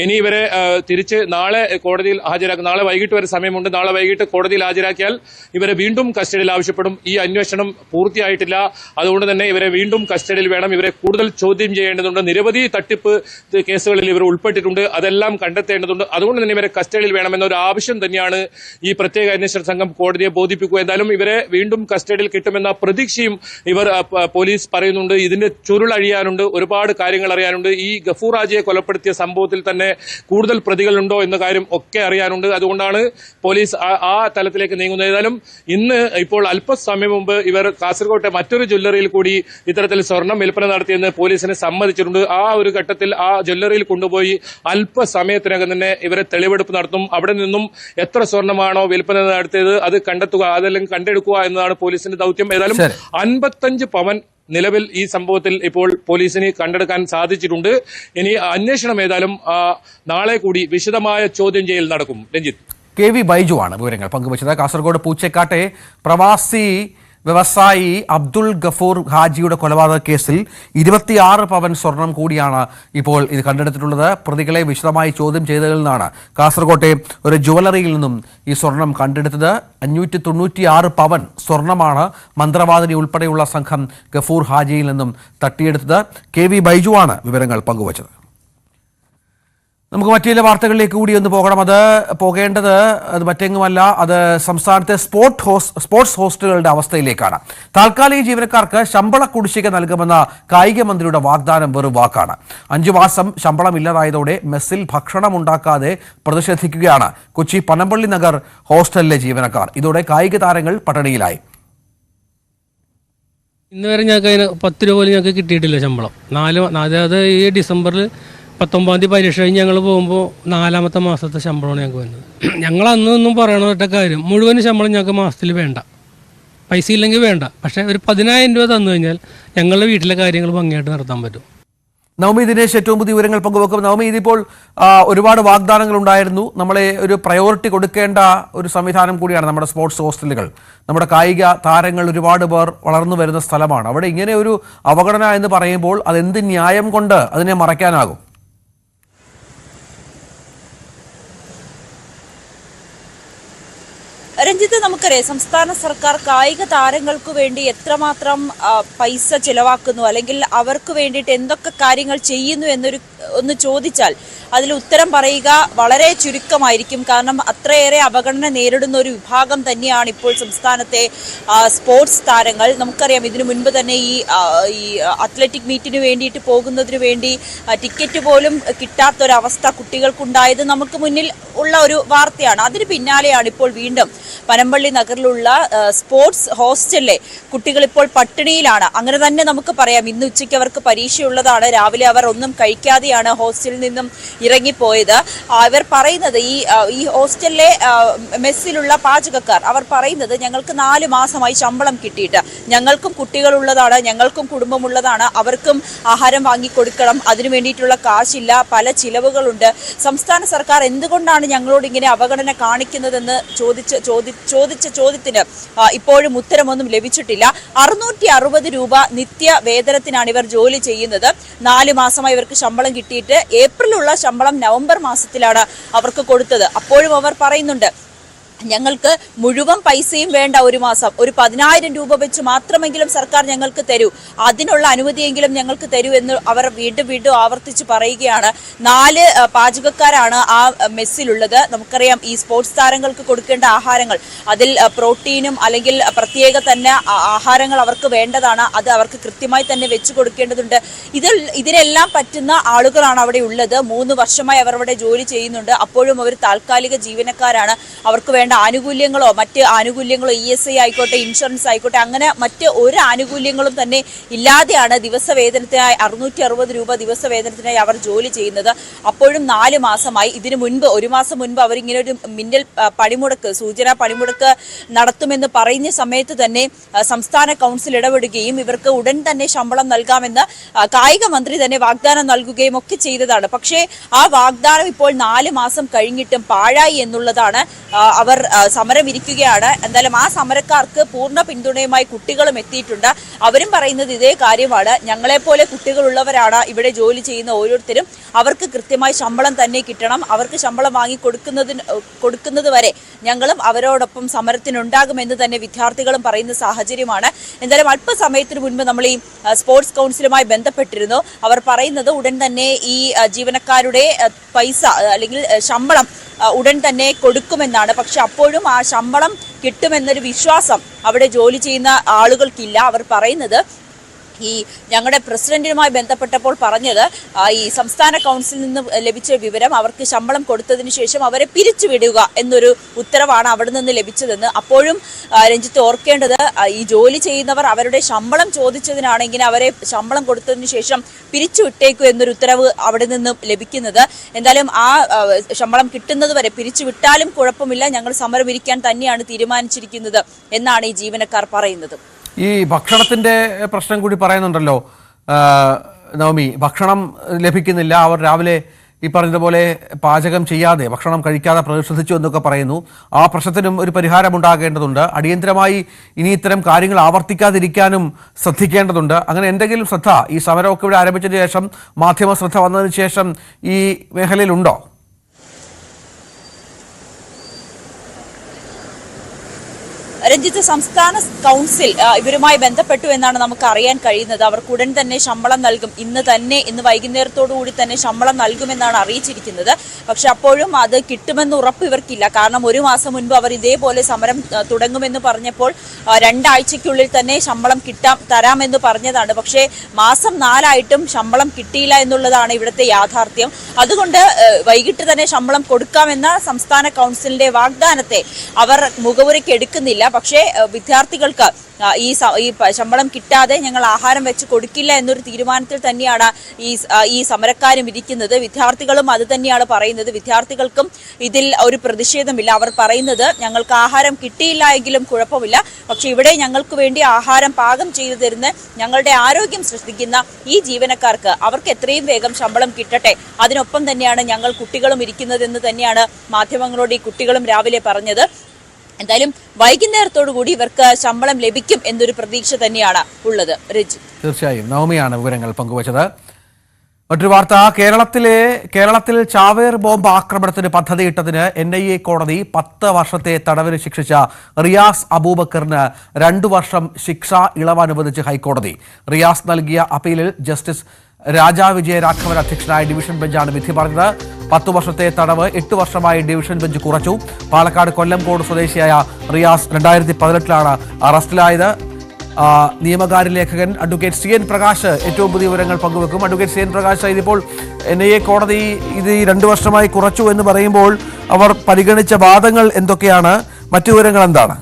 ഇനി ഇവരെ തിരിച്ച് നാളെ കോടതിയിൽ ഹാജരാക്കും. നാളെ വൈകിട്ട് വരെ സമയമുണ്ട്. നാളെ വൈകിട്ട് കോടതിയിൽ ഹാജരാക്കിയാൽ ഇവരെ വീണ്ടും കസ്റ്റഡിയിൽ ആവശ്യപ്പെടും. ഈ അന്വേഷണം പൂർത്തിയായിട്ടില്ല. അതുകൊണ്ട് തന്നെ ഇവരെ വീണ്ടും കസ്റ്റഡിയിൽ വേണം. ഇവരെ കൂടുതൽ ചോദ്യം ചെയ്യേണ്ടതുണ്ട്. നിരവധി തട്ടിപ്പ് കേസുകളിൽ ഇവർ ഉൾപ്പെട്ടിട്ടുണ്ട്. അതെല്ലാം കണ്ടെത്തേണ്ടതുണ്ട്. അതുകൊണ്ട് തന്നെ ഇവരെ കസ്റ്റഡിയിൽ വേണമെന്ന ഒരു ആവശ്യം തന്നെയാണ് ഈ പ്രത്യേക അന്വേഷണ സംഘം കോടതിയെ ബോധിപ്പിക്കുക. എന്തായാലും ഇവരെ വീണ്ടും കസ്റ്റഡിയിൽ കിട്ടുമെന്ന പ്രതീക്ഷയും ഇവർ പോലീസ് പറയുന്നുണ്ട്. ഇതിന്റെ ചുരുളഴിയാനുണ്ട്, ഒരുപാട് കാര്യങ്ങൾ അറിയാനുണ്ട്. ഈ ഗഫൂർ ഹാജിയെ കൊലപ്പെടുത്തിയ സംഭവത്തിൽ തന്നെ കൂടുതൽ പ്രതികളുണ്ടോ എന്ന കാര്യം ഒക്കെ അറിയാനുണ്ട്. അതുകൊണ്ടാണ് പോലീസ് ആ തലത്തിലേക്ക് നീങ്ങുന്നത്. ഏതായാലും ഇന്ന് ഇപ്പോൾ അല്പസമയം മുമ്പ് ഇവർ കാസർകോട്ടെ മറ്റൊരു ജ്വല്ലറിയിൽ കൂടി ഇത്തരത്തിൽ സ്വർണം വിൽപ്പന നടത്തിയെന്ന് പോലീസിന് സമ്മതിച്ചിട്ടുണ്ട്. ആ ഒരു ഘട്ടത്തിൽ ആ ജ്വല്ലറിയിൽ കൊണ്ടുപോയി അല്പസമയത്തിനകം തന്നെ ഇവരെ തെളിവെടുപ്പ് നടത്തും. അവിടെ നിന്നും എത്ര സ്വർണമാണോ വിൽപ്പന നടത്തിയത് അത് കണ്ടെത്തുക, അതല്ലെങ്കിൽ കണ്ടെടുക്കുക എന്നതാണ് പോലീസിന്റെ ദൌത്യം. ഏതായാലും 55 പവൻ നിലവിൽ ഈ സംഭവത്തിൽ ഇപ്പോൾ പോലീസിന് കണ്ടെടുക്കാൻ സാധിച്ചിട്ടുണ്ട്. ഇനി അന്വേഷണം ഏതായാലും നാളെ കൂടി വിശദമായ ചോദ്യം ചെയ്യൽ നടക്കും. രഞ്ജിത്ത്, KV ബൈജു ആണ് വിവരങ്ങൾ പങ്കുവച്ചത്. കാസർഗോഡ് പൂച്ചക്കാട്ടെ പ്രവാസി വ്യവസായി അബ്ദുൾ ഗഫൂർ ഹാജിയുടെ കൊലപാതക കേസിൽ 26 പവൻ സ്വർണം കൂടിയാണ് ഇപ്പോൾ ഇത് കണ്ടെടുത്തിട്ടുള്ളത്. പ്രതികളെ വിശദമായി ചോദ്യം ചെയ്തതിൽ നിന്നാണ് കാസർകോട്ടെ ഒരു ജുവലറിയിൽ നിന്നും ഈ സ്വർണം കണ്ടെടുത്തത്. 596 പവൻ സ്വർണമാണ് മന്ത്രവാദിനി ഉൾപ്പെടെയുള്ള സംഘം ഗഫൂർ ഹാജിയിൽ നിന്നും തട്ടിയെടുത്തത്. KV ബൈജു ആണ് വിവരങ്ങൾ പങ്കുവച്ചത്. നമുക്ക് മറ്റു ചില വാർത്തകളിലേക്ക് കൂടി ഒന്ന് പോകണം. അത് മറ്റെങ്ങുമല്ല, അത് സംസ്ഥാനത്തെ സ്പോർട്സ് ഹോസ്റ്റലുകളുടെ അവസ്ഥയിലേക്കാണ്. താൽക്കാലിക ജീവനക്കാർക്ക് ശമ്പള കുടിശ്ശിക നൽകുമെന്ന കായിക മന്ത്രിയുടെ വാഗ്ദാനം വെറും വാക്കാണ്. 5 മാസം ശമ്പളം ഇല്ലാതായതോടെ മെസ്സിൽ ഭക്ഷണം ഉണ്ടാക്കാതെ പ്രതിഷേധിക്കുകയാണ് കൊച്ചി പനമ്പള്ളി നഗർ ഹോസ്റ്റലിലെ ജീവനക്കാർ. ഇതോടെ കായിക താരങ്ങൾ പട്ടിണിയിലായി. ഇന്ന് വരെ ഞങ്ങൾക്ക് അതിന് 10 രൂപ പോലും ഞങ്ങൾക്ക് കിട്ടിയിട്ടില്ല ശമ്പളം. അതായത് ഈ ഡിസംബറിൽ 19 തീയതി പരീക്ഷ കഴിഞ്ഞ് ഞങ്ങൾ പോകുമ്പോൾ 4ാമത്തെ മാസത്തെ ശമ്പളമാണ് ഞങ്ങൾക്ക് വരുന്നത്. ഞങ്ങൾ അന്നൊന്നും പറയണ ഒറ്റ കാര്യം, മുഴുവൻ ശമ്പളം ഞങ്ങൾക്ക് മാസത്തിൽ വേണ്ട, പൈസ ഇല്ലെങ്കിൽ വേണ്ട. പക്ഷേ ഒരു 10,000 രൂപ തന്നു കഴിഞ്ഞാൽ ഞങ്ങളുടെ വീട്ടിലെ കാര്യങ്ങൾ ഭംഗിയായിട്ട് നടത്താൻ പറ്റും. നവമി ദിനേശ് ഏറ്റവും പുതിയ വിവരങ്ങൾ പങ്കുവെക്കും. നവമി, ഇതിപ്പോൾ ഒരുപാട് വാഗ്ദാനങ്ങൾ ഉണ്ടായിരുന്നു. നമ്മളെ ഒരു പ്രയോറിറ്റി കൊടുക്കേണ്ട ഒരു സംവിധാനം കൂടിയാണ് നമ്മുടെ സ്പോർട്സ് ഹോസ്റ്റലുകൾ. നമ്മുടെ കായിക താരങ്ങൾ ഒരുപാട് പേർ വളർന്നു വരുന്ന സ്ഥലമാണ്. അവിടെ ഇങ്ങനെ ഒരു അവഗണന എന്ന് പറയുമ്പോൾ അതെന്ത് ന്യായം കൊണ്ട് അതിനെ മറയ്ക്കാനാകും? രഞ്ജിത്ത്, നമുക്കറിയാം സംസ്ഥാന സർക്കാർ കായിക താരങ്ങൾക്ക് വേണ്ടി എത്രമാത്രം പൈസ ചെലവാക്കുന്നു, അല്ലെങ്കിൽ അവർക്ക് വേണ്ടിയിട്ട് എന്തൊക്കെ കാര്യങ്ങൾ ചെയ്യുന്നു ഒന്ന് ചോദിച്ചാൽ അതിൽ ഉത്തരം പറയുക വളരെ ചുരുക്കമായിരിക്കും. കാരണം അത്രയേറെ അവഗണന നേരിടുന്ന ഒരു വിഭാഗം തന്നെയാണ് ഇപ്പോൾ സംസ്ഥാനത്തെ സ്പോർട്സ് താരങ്ങൾ. നമുക്കറിയാം ഇതിനു മുൻപ് തന്നെ ഈ അത്ലറ്റിക് മീറ്റിന് വേണ്ടിയിട്ട് പോകുന്നതിന് വേണ്ടി ടിക്കറ്റ് പോലും കിട്ടാത്തൊരവസ്ഥ കുട്ടികൾക്കുണ്ടായത് നമുക്ക് മുന്നിൽ ഉള്ള ഒരു വാർത്തയാണ്. അതിന് പിന്നാലെയാണ് ഇപ്പോൾ വീണ്ടും പനമ്പള്ളി നഗറിലുള്ള സ്പോർട്സ് ഹോസ്റ്റലിലെ കുട്ടികൾ ഇപ്പോൾ പട്ടിണിയിലാണ്. അങ്ങനെ തന്നെ നമുക്ക് പറയാം. ഇന്ന് ഉച്ചയ്ക്ക് അവർക്ക് പരീക്ഷയുള്ളതാണ്. രാവിലെ അവർ ഒന്നും കഴിക്കാതെയാണ് ഹോസ്റ്റലിൽ നിന്നും ഇറങ്ങിപ്പോയത്. അവർ പറയുന്നത് ഈ ഹോസ്റ്റലിലെ മെസ്സിലുള്ള പാചകക്കാർ അവർ പറയുന്നത്, ഞങ്ങൾക്ക് 4 മാസമായി ശമ്പളം കിട്ടിയിട്ട്, ഞങ്ങൾക്കും കുട്ടികളുള്ളതാണ്, ഞങ്ങൾക്കും കുടുംബമുള്ളതാണ്, അവർക്കും ആഹാരം വാങ്ങിക്കൊടുക്കണം, അതിനു വേണ്ടിയിട്ടുള്ള കാശില്ല, പല ചിലവുകളുണ്ട്. സംസ്ഥാന സർക്കാർ എന്തുകൊണ്ടാണ് ഞങ്ങളോട് ഇങ്ങനെ അവഗണന കാണിക്കുന്നതെന്ന് ചോദിച്ച ചോദ്യത്തിന് ഇപ്പോഴും ഉത്തരമൊന്നും ലഭിച്ചിട്ടില്ല. 660 രൂപ നിത്യ വേതനത്തിനാണ് ഇവർ ജോലി ചെയ്യുന്നത്. 4 മാസമായി ഇവർക്ക് ശമ്പളം കിട്ടിയിട്ട് ഏപ്രിലുള്ള ശമ്പളം നവംബർ മാസത്തിലാണ് അവർക്ക് കൊടുത്തത്. അപ്പോഴും അവർ പറയുന്നുണ്ട്, ഞങ്ങൾക്ക് മുഴുവൻ പൈസയും വേണ്ട, ഒരു മാസം ഒരു 10,000 രൂപ വെച്ച് മാത്രമെങ്കിലും സർക്കാർ ഞങ്ങൾക്ക് തരൂ, അതിനുള്ള അനുമതിയെങ്കിലും ഞങ്ങൾക്ക് തരൂ എന്ന് അവർ വീണ്ടും ആവർത്തിച്ച് പറയുകയാണ്. 4 പാചകക്കാരാണ് ആ മെസ്സിലുള്ളത്. നമുക്കറിയാം ഈ സ്പോർട്സ് താരങ്ങൾക്ക് കൊടുക്കേണ്ട ആഹാരങ്ങൾ, അതിൽ പ്രോട്ടീനും അല്ലെങ്കിൽ പ്രത്യേക തന്നെ ആഹാരങ്ങൾ അവർക്ക് വേണ്ടതാണ്. അത് അവർക്ക് കൃത്യമായി തന്നെ വെച്ചു കൊടുക്കേണ്ടതുണ്ട്. ഇതിനെല്ലാം പറ്റുന്ന ആളുകളാണ് അവിടെ ഉള്ളത്. 3 വർഷമായി അവർ അവിടെ ജോലി ചെയ്യുന്നുണ്ട്. അപ്പോഴും അവർ താൽക്കാലിക ജീവനക്കാരാണ്. അവർക്ക് വേണ്ട ആനുകൂല്യങ്ങളോ മറ്റ് ആനുകൂല്യങ്ങളോ ESI ആയിക്കോട്ടെ, ഇൻഷുറൻസ് ആയിക്കോട്ടെ, അങ്ങനെ മറ്റ് ഒരു ആനുകൂല്യങ്ങളും തന്നെ ഇല്ലാതെയാണ് ദിവസവേതനത്തിനായി 660 രൂപ ദിവസവേതനത്തിനായി അവർ ജോലി ചെയ്യുന്നത്. അപ്പോഴും 4 മാസമായി. ഇതിനു മുൻപ് 1 മാസം മുൻപ് അവരിങ്ങനെ ഒരു മിന്നൽ പണിമുടക്ക്, സൂചനാ പണിമുടക്ക് നടത്തുമെന്ന് പറയുന്ന സമയത്ത് തന്നെ സംസ്ഥാന കൗൺസിൽ ഇടപെടുകയും ഇവർക്ക് ഉടൻ തന്നെ ശമ്പളം നൽകാമെന്ന് കായിക മന്ത്രി തന്നെ വാഗ്ദാനം നൽകുകയും ഒക്കെ ചെയ്തതാണ്. പക്ഷേ ആ വാഗ്ദാനം ഇപ്പോൾ 4 മാസം കഴിഞ്ഞിട്ടും പാഴായി എന്നുള്ളതാണ്. അവർ സമരം ഇരിക്കുകയാണ്. എന്തായാലും ആ സമരക്കാർക്ക് പൂർണ്ണ പിന്തുണയുമായി കുട്ടികളും എത്തിയിട്ടുണ്ട്. അവരും പറയുന്നത് ഇതേ കാര്യമാണ്. ഞങ്ങളെപ്പോലെ കുട്ടികളുള്ളവരാണ് ഇവിടെ ജോലി ചെയ്യുന്ന ഓരോരുത്തരും. അവർക്ക് കൃത്യമായി ശമ്പളം തന്നെ കിട്ടണം. അവർക്ക് ശമ്പളം വാങ്ങി കൊടുക്കുന്നത് വരെ ഞങ്ങളും അവരോടൊപ്പം സമരത്തിനുണ്ടാകുമെന്ന് തന്നെ വിദ്യാർത്ഥികളും പറയുന്ന സാഹചര്യമാണ്. എന്തായാലും അല്പസമയത്തിന് മുൻപ് നമ്മൾ ഈ സ്പോർട്സ് കൗൺസിലുമായി ബന്ധപ്പെട്ടിരുന്നു. അവർ പറയുന്നത് ഉടൻ തന്നെ ഈ ജീവനക്കാരുടെ പൈസ അല്ലെങ്കിൽ ശമ്പളം ഉടൻ തന്നെ കൊടുക്കുമെന്നാണ്. പക്ഷെ അപ്പോഴും ആ ശമ്പളം കിട്ടുമെന്നൊരു വിശ്വാസം അവിടെ ജോലി ചെയ്യുന്ന ആളുകൾക്കില്ല. അവർ പറയുന്നത് ഈ ഞങ്ങളുടെ പ്രസിഡന്റിനുമായി ബന്ധപ്പെട്ടപ്പോൾ പറഞ്ഞത് ഈ സംസ്ഥാന കൗൺസിലിൽ നിന്ന് ലഭിച്ച വിവരം അവർക്ക് ശമ്പളം കൊടുത്തതിന് ശേഷം അവരെ പിരിച്ചുവിടുക എന്നൊരു ഉത്തരവാണ് അവിടെ നിന്ന് ലഭിച്ചതെന്ന്. അപ്പോഴും രഞ്ജിത്ത് ഓർക്കേണ്ടത്, ഈ ജോലി ചെയ്യുന്നവർ അവരുടെ ശമ്പളം ചോദിച്ചതിനാണെങ്കിൽ അവരെ ശമ്പളം കൊടുത്തതിന് ശേഷം പിരിച്ചുവിട്ടേക്കു എന്നൊരു ഉത്തരവ് അവിടെ നിന്ന് ലഭിക്കുന്നത്. എന്തായാലും ആ ശമ്പളം കിട്ടുന്നത് വരെ പിരിച്ചുവിട്ടാലും കുഴപ്പമില്ല, ഞങ്ങൾ സമരം ഇരിക്കാൻ തന്നെയാണ് തീരുമാനിച്ചിരിക്കുന്നത് എന്നാണ് ഈ ജീവനക്കാർ പറയുന്നത്. ഈ ഭക്ഷണത്തിന്റെ പ്രശ്നം കൂടി പറയുന്നുണ്ടല്ലോ നവമി. ഭക്ഷണം ലഭിക്കുന്നില്ല. അവർ രാവിലെ ഈ പറഞ്ഞതുപോലെ പാചകം ചെയ്യാതെ, ഭക്ഷണം കഴിക്കാതെ പ്രതിഷേധിച്ചു എന്നൊക്കെ പറയുന്നു. ആ പ്രശ്നത്തിനും ഒരു പരിഹാരം ഉണ്ടാകേണ്ടതുണ്ട്. അടിയന്തരമായി ഇനി ഇത്തരം കാര്യങ്ങൾ ആവർത്തിക്കാതിരിക്കാനും ശ്രദ്ധിക്കേണ്ടതുണ്ട്. അങ്ങനെ എന്തെങ്കിലും ശ്രദ്ധ ഈ സമരമൊക്കെ ഇവിടെ ആരംഭിച്ചതിന് ശേഷം, മാധ്യമ ശ്രദ്ധ വന്നതിന് ശേഷം ഈ മേഖലയിലുണ്ടോ? രഞ്ജിത്ത്, സംസ്ഥാന കൗൺസിൽ ഇവരുമായി ബന്ധപ്പെട്ടു എന്നാണ് നമുക്ക് അറിയാൻ കഴിയുന്നത്. അവർക്ക് ഉടൻ തന്നെ ശമ്പളം നൽകും. ഇന്ന് വൈകുന്നേരത്തോടുകൂടി തന്നെ ശമ്പളം നൽകുമെന്നാണ് അറിയിച്ചിരിക്കുന്നത്. പക്ഷെ അപ്പോഴും അത് കിട്ടുമെന്ന് ഉറപ്പ് ഇവർക്കില്ല. കാരണം 1 മാസം മുൻപ് അവർ ഇതേപോലെ സമരം തുടങ്ങുമെന്ന് പറഞ്ഞപ്പോൾ 2 ആഴ്ചയ്ക്കുള്ളിൽ തന്നെ ശമ്പളം തരാമെന്ന് പറഞ്ഞതാണ്. പക്ഷേ മാസം 4 ആയിട്ടും ശമ്പളം കിട്ടിയില്ല എന്നുള്ളതാണ് ഇവിടുത്തെ യാഥാർത്ഥ്യം. അതുകൊണ്ട് വൈകിട്ട് തന്നെ ശമ്പളം കൊടുക്കാമെന്ന സംസ്ഥാന കൗൺസിലിന്റെ വാഗ്ദാനത്തെ അവർ മുഖവുരയ്ക്ക് എടുക്കുന്നില്ല. പക്ഷേ വിദ്യാർത്ഥികൾക്ക് ഈ ശമ്പളം കിട്ടാതെ ഞങ്ങൾ ആഹാരം വെച്ച് കൊടുക്കില്ല എന്നൊരു തീരുമാനത്തിൽ തന്നെയാണ് ഈ സമരക്കാരും ഇരിക്കുന്നത്. വിദ്യാർത്ഥികളും അത് തന്നെയാണ് പറയുന്നത്. വിദ്യാർത്ഥികൾക്കും ഇതിൽ ഒരു പ്രതിഷേധമില്ല. അവർ പറയുന്നത് ഞങ്ങൾക്ക് ആഹാരം കിട്ടിയില്ല എങ്കിലും കുഴപ്പമില്ല, പക്ഷെ ഇവിടെ ഞങ്ങൾക്ക് വേണ്ടി ആഹാരം പാകം ചെയ്തു തരുന്ന, ഞങ്ങളുടെ ആരോഗ്യം ശ്രദ്ധിക്കുന്ന ഈ ജീവനക്കാർക്ക് അവർക്ക് എത്രയും വേഗം ശമ്പളം കിട്ടട്ടെ. അതിനൊപ്പം തന്നെയാണ് ഞങ്ങൾ കുട്ടികളും ഇരിക്കുന്നതെന്ന് തന്നെയാണ് മാധ്യമങ്ങളോട് ഈ കുട്ടികളും രാവിലെ പറഞ്ഞത്. എന്തായാലും വൈകുന്നേരത്തോടുകൂടി ഇവർക്ക് ശമ്പളം ലഭിക്കും എന്നൊരു പ്രതീക്ഷ തന്നെയാണ് ഉള്ളത്. തീർച്ചയായും നവമിയാണ് വിവരങ്ങൾ പങ്കുവച്ചത്. മറ്റൊരു വാർത്ത, കേരളത്തിൽ ചാവേർ ബോംബ് ആക്രമണത്തിന് പദ്ധതിയിട്ടതിന് NIA കോടതി 10 വർഷത്തെ തടവിന് ശിക്ഷിച്ച റിയാസ് അബൂബക്കറിന് 2 വർഷം ശിക്ഷാ ഇളവ് അനുവദിച്ച് ഹൈക്കോടതി. റിയാസ് നൽകിയ അപ്പീലിൽ ജസ്റ്റിസ് രാജാ വിജയരാഘവൻ അധ്യക്ഷനായ ഡിവിഷൻ ബെഞ്ചാണ് വിധി പറഞ്ഞത്. 10 വർഷത്തെ തടവ് 8 വർഷമായി ഡിവിഷൻ ബെഞ്ച് കുറച്ചു. പാലക്കാട് കൊല്ലംകോട് സ്വദേശിയായ റിയാസ് 2018 അറസ്റ്റിലായത്. നിയമകാര്യ ലേഖകൻ അഡ്വക്കേറ്റ് CN പ്രകാശ് ഏറ്റവും പുതിയ വിവരങ്ങൾ പങ്കുവെക്കും. അഡ്വക്കേറ്റ് CN പ്രകാശ്, ഇതിപ്പോൾ NIA കോടതി ഇത് 2 വർഷമായി കുറച്ചു എന്ന് പറയുമ്പോൾ അവർ പരിഗണിച്ച വാദങ്ങൾ എന്തൊക്കെയാണ്? മറ്റു വിവരങ്ങൾ എന്താണ്?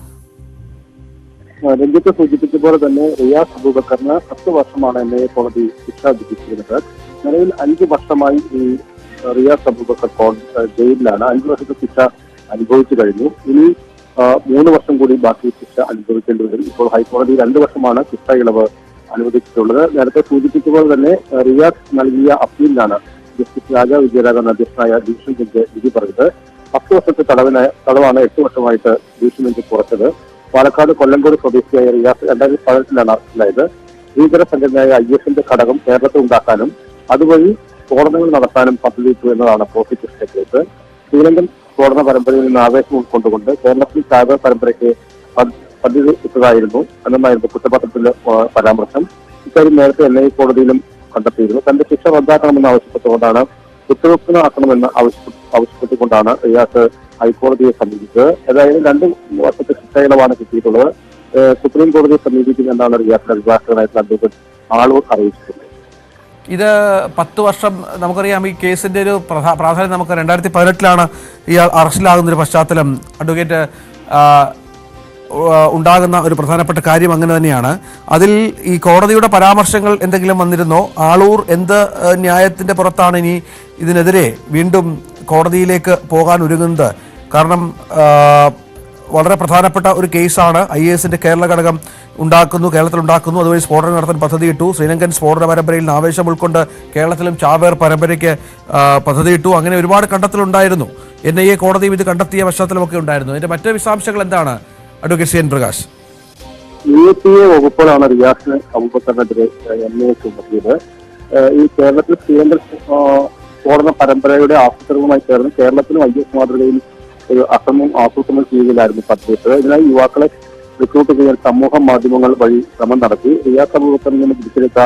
രഞ്ജിത്ത് സൂചിപ്പിച്ചപോലെ തന്നെ റിയാസ് അബൂബക്കറിന് 10 വർഷമാണ് NIA കോടതി ശിക്ഷ വിധിച്ചിരുന്നത്. നിലവിൽ 5 വർഷമായി ഈ റിയാസ് അബൂബക്കർ ജയിലിലാണ്. 5 വർഷത്തെ ശിക്ഷ അനുഭവിച്ചു കഴിഞ്ഞു. ഇനി 3 വർഷം കൂടി ബാക്കി ശിക്ഷ അനുഭവിക്കേണ്ടി വരും. ഇപ്പോൾ ഹൈക്കോടതി 2 വർഷമാണ് ശിക്ഷ ഇളവ് അനുവദിച്ചിട്ടുള്ളത്. നേരത്തെ സൂചിപ്പിച്ചപോലെ തന്നെ റിയാസ് നൽകിയ അപ്പീലിലാണ് ജസ്റ്റിസ് രാജാ വിജയരാഘവൻ അധ്യക്ഷനായ ഡിവിഷൻ ബെഞ്ച് വിധി പറഞ്ഞത്. 10 വർഷത്തെ തടവാണ് 8 വർഷമായിട്ട് ഡിവിഷൻ ബെഞ്ച് കുറച്ചത്. പാലക്കാട് കൊല്ലംകോട് സ്വദേശിയായ റിയാസ് 2018 അറസ്റ്റിലായത്. ഭീകര സംഘടനയായ IS ഘടകം കേരളത്തിൽ ഉണ്ടാക്കാനും അതുവഴി സ്ഫോടനങ്ങൾ നടത്താനും പദ്ധതിയിട്ടു എന്നതാണ് പ്രോസിക്യൂഷന്റെ കേസ്. ശ്രീലങ്കൻ സ്ഫോടന പരമ്പരയിൽ നിന്ന് ആവേശം ഉൾക്കൊണ്ടുകൊണ്ട് കേരളത്തിൽ ചാവേർ പരമ്പരയ്ക്ക് പദ്ധതി ഇട്ടതായിരുന്നു എന്നായിരുന്നു കുറ്റപത്രത്തിലെ പരാമർശം. ഇക്കാര്യം നേരത്തെ NIA കോടതിയിലും കണ്ടെത്തിയിരുന്നു. തന്റെ ശിക്ഷ റദ്ദാക്കണമെന്ന് ആവശ്യപ്പെട്ടുകൊണ്ടാണ് കുറ്റവിമുക്തനാക്കണമെന്ന് ആവശ്യപ്പെട്ടുകൊണ്ടാണ് റിയാസ് ഹൈക്കോടതിയെ സമീപിച്ചത്. ഏതായാലും 2 വർഷത്തെ ശിക്ഷ ഇളവാണ് കിട്ടിയിട്ടുള്ളത്. സുപ്രീം കോടതിയെ സമീപിക്കുമെന്നാണ് റിയാസിന്റെ അഭിഭാഷകനായിട്ടുള്ള അഡ്വക്കേറ്റ് ആളൂർ അറിയിച്ചിട്ടുള്ളത്. ഇത് 10 വർഷം നമുക്കറിയാം. ഈ കേസിന്റെ ഒരു പ്രാധാന്യം നമുക്ക് 2018 ഇയാൾ അറസ്റ്റിലാകുന്നൊരു പശ്ചാത്തലം അഡ്വക്കേറ്റ് ഉണ്ടാകുന്ന ഒരു പ്രധാനപ്പെട്ട കാര്യം അങ്ങനെ തന്നെയാണ്. അതിൽ ഈ കോടതിയുടെ പരാമർശങ്ങൾ എന്തെങ്കിലും വന്നിരുന്നോ? ആളൂർ എന്ത് ന്യായത്തിന്റെ പുറത്താണ് ഇനി ഇതിനെതിരെ വീണ്ടും കോടതിയിലേക്ക് പോകാൻ ഒരുങ്ങുന്നത്? കാരണം വളരെ പ്രധാനപ്പെട്ട ഒരു കേസാണ്. IASന്റെ കേരള ഘടകം കേരളത്തിൽ ഉണ്ടാക്കുന്നു, അതുവഴി സ്ഫോടനം നടത്താൻ പദ്ധതിയിട്ടു. ശ്രീലങ്കൻ സ്ഫോടന പരമ്പരയിൽ ആവേശം ഉൾക്കൊണ്ട് കേരളത്തിലും ചാവേർ പരമ്പരയ്ക്ക് പദ്ധതിയിട്ടു. അങ്ങനെ ഒരുപാട് കണ്ടെത്തലുണ്ടായിരുന്നു. NIA കോടതിയും ഇത് കണ്ടെത്തിയ പശ്ചാത്തലമൊക്കെ ഉണ്ടായിരുന്നു. ഇതിന്റെ മറ്റ് വിശദാംശങ്ങൾ എന്താണ് അഡ്വക്കേറ്റ് CN പ്രകാശ്? UAPA വകുപ്പുകളാണ് റിയാസ് അബൂബക്കറിനെതിരെ NIA ചുമത്തിയത്. ഈ കേരളത്തിൽ ശ്രീലങ്കൻ സ്ഫോടന പരമ്പരയുടെ ആസൂത്രണവുമായി ചേർന്ന് കേരളത്തിലും IS മാതൃകയിൽ ഒരു അക്രമം ആസൂത്രണം ചെയ്യുകയായിരുന്നു പദ്ധതിയിട്ടത്. ഇതിനായി യുവാക്കളെ റിക്രൂട്ട് ചെയ്യാൻ സമൂഹ മാധ്യമങ്ങൾ വഴി ശ്രമം നടത്തി. റിയാസ് അബൂബക്കറിൽ നിന്ന് പിടിച്ചെടുത്ത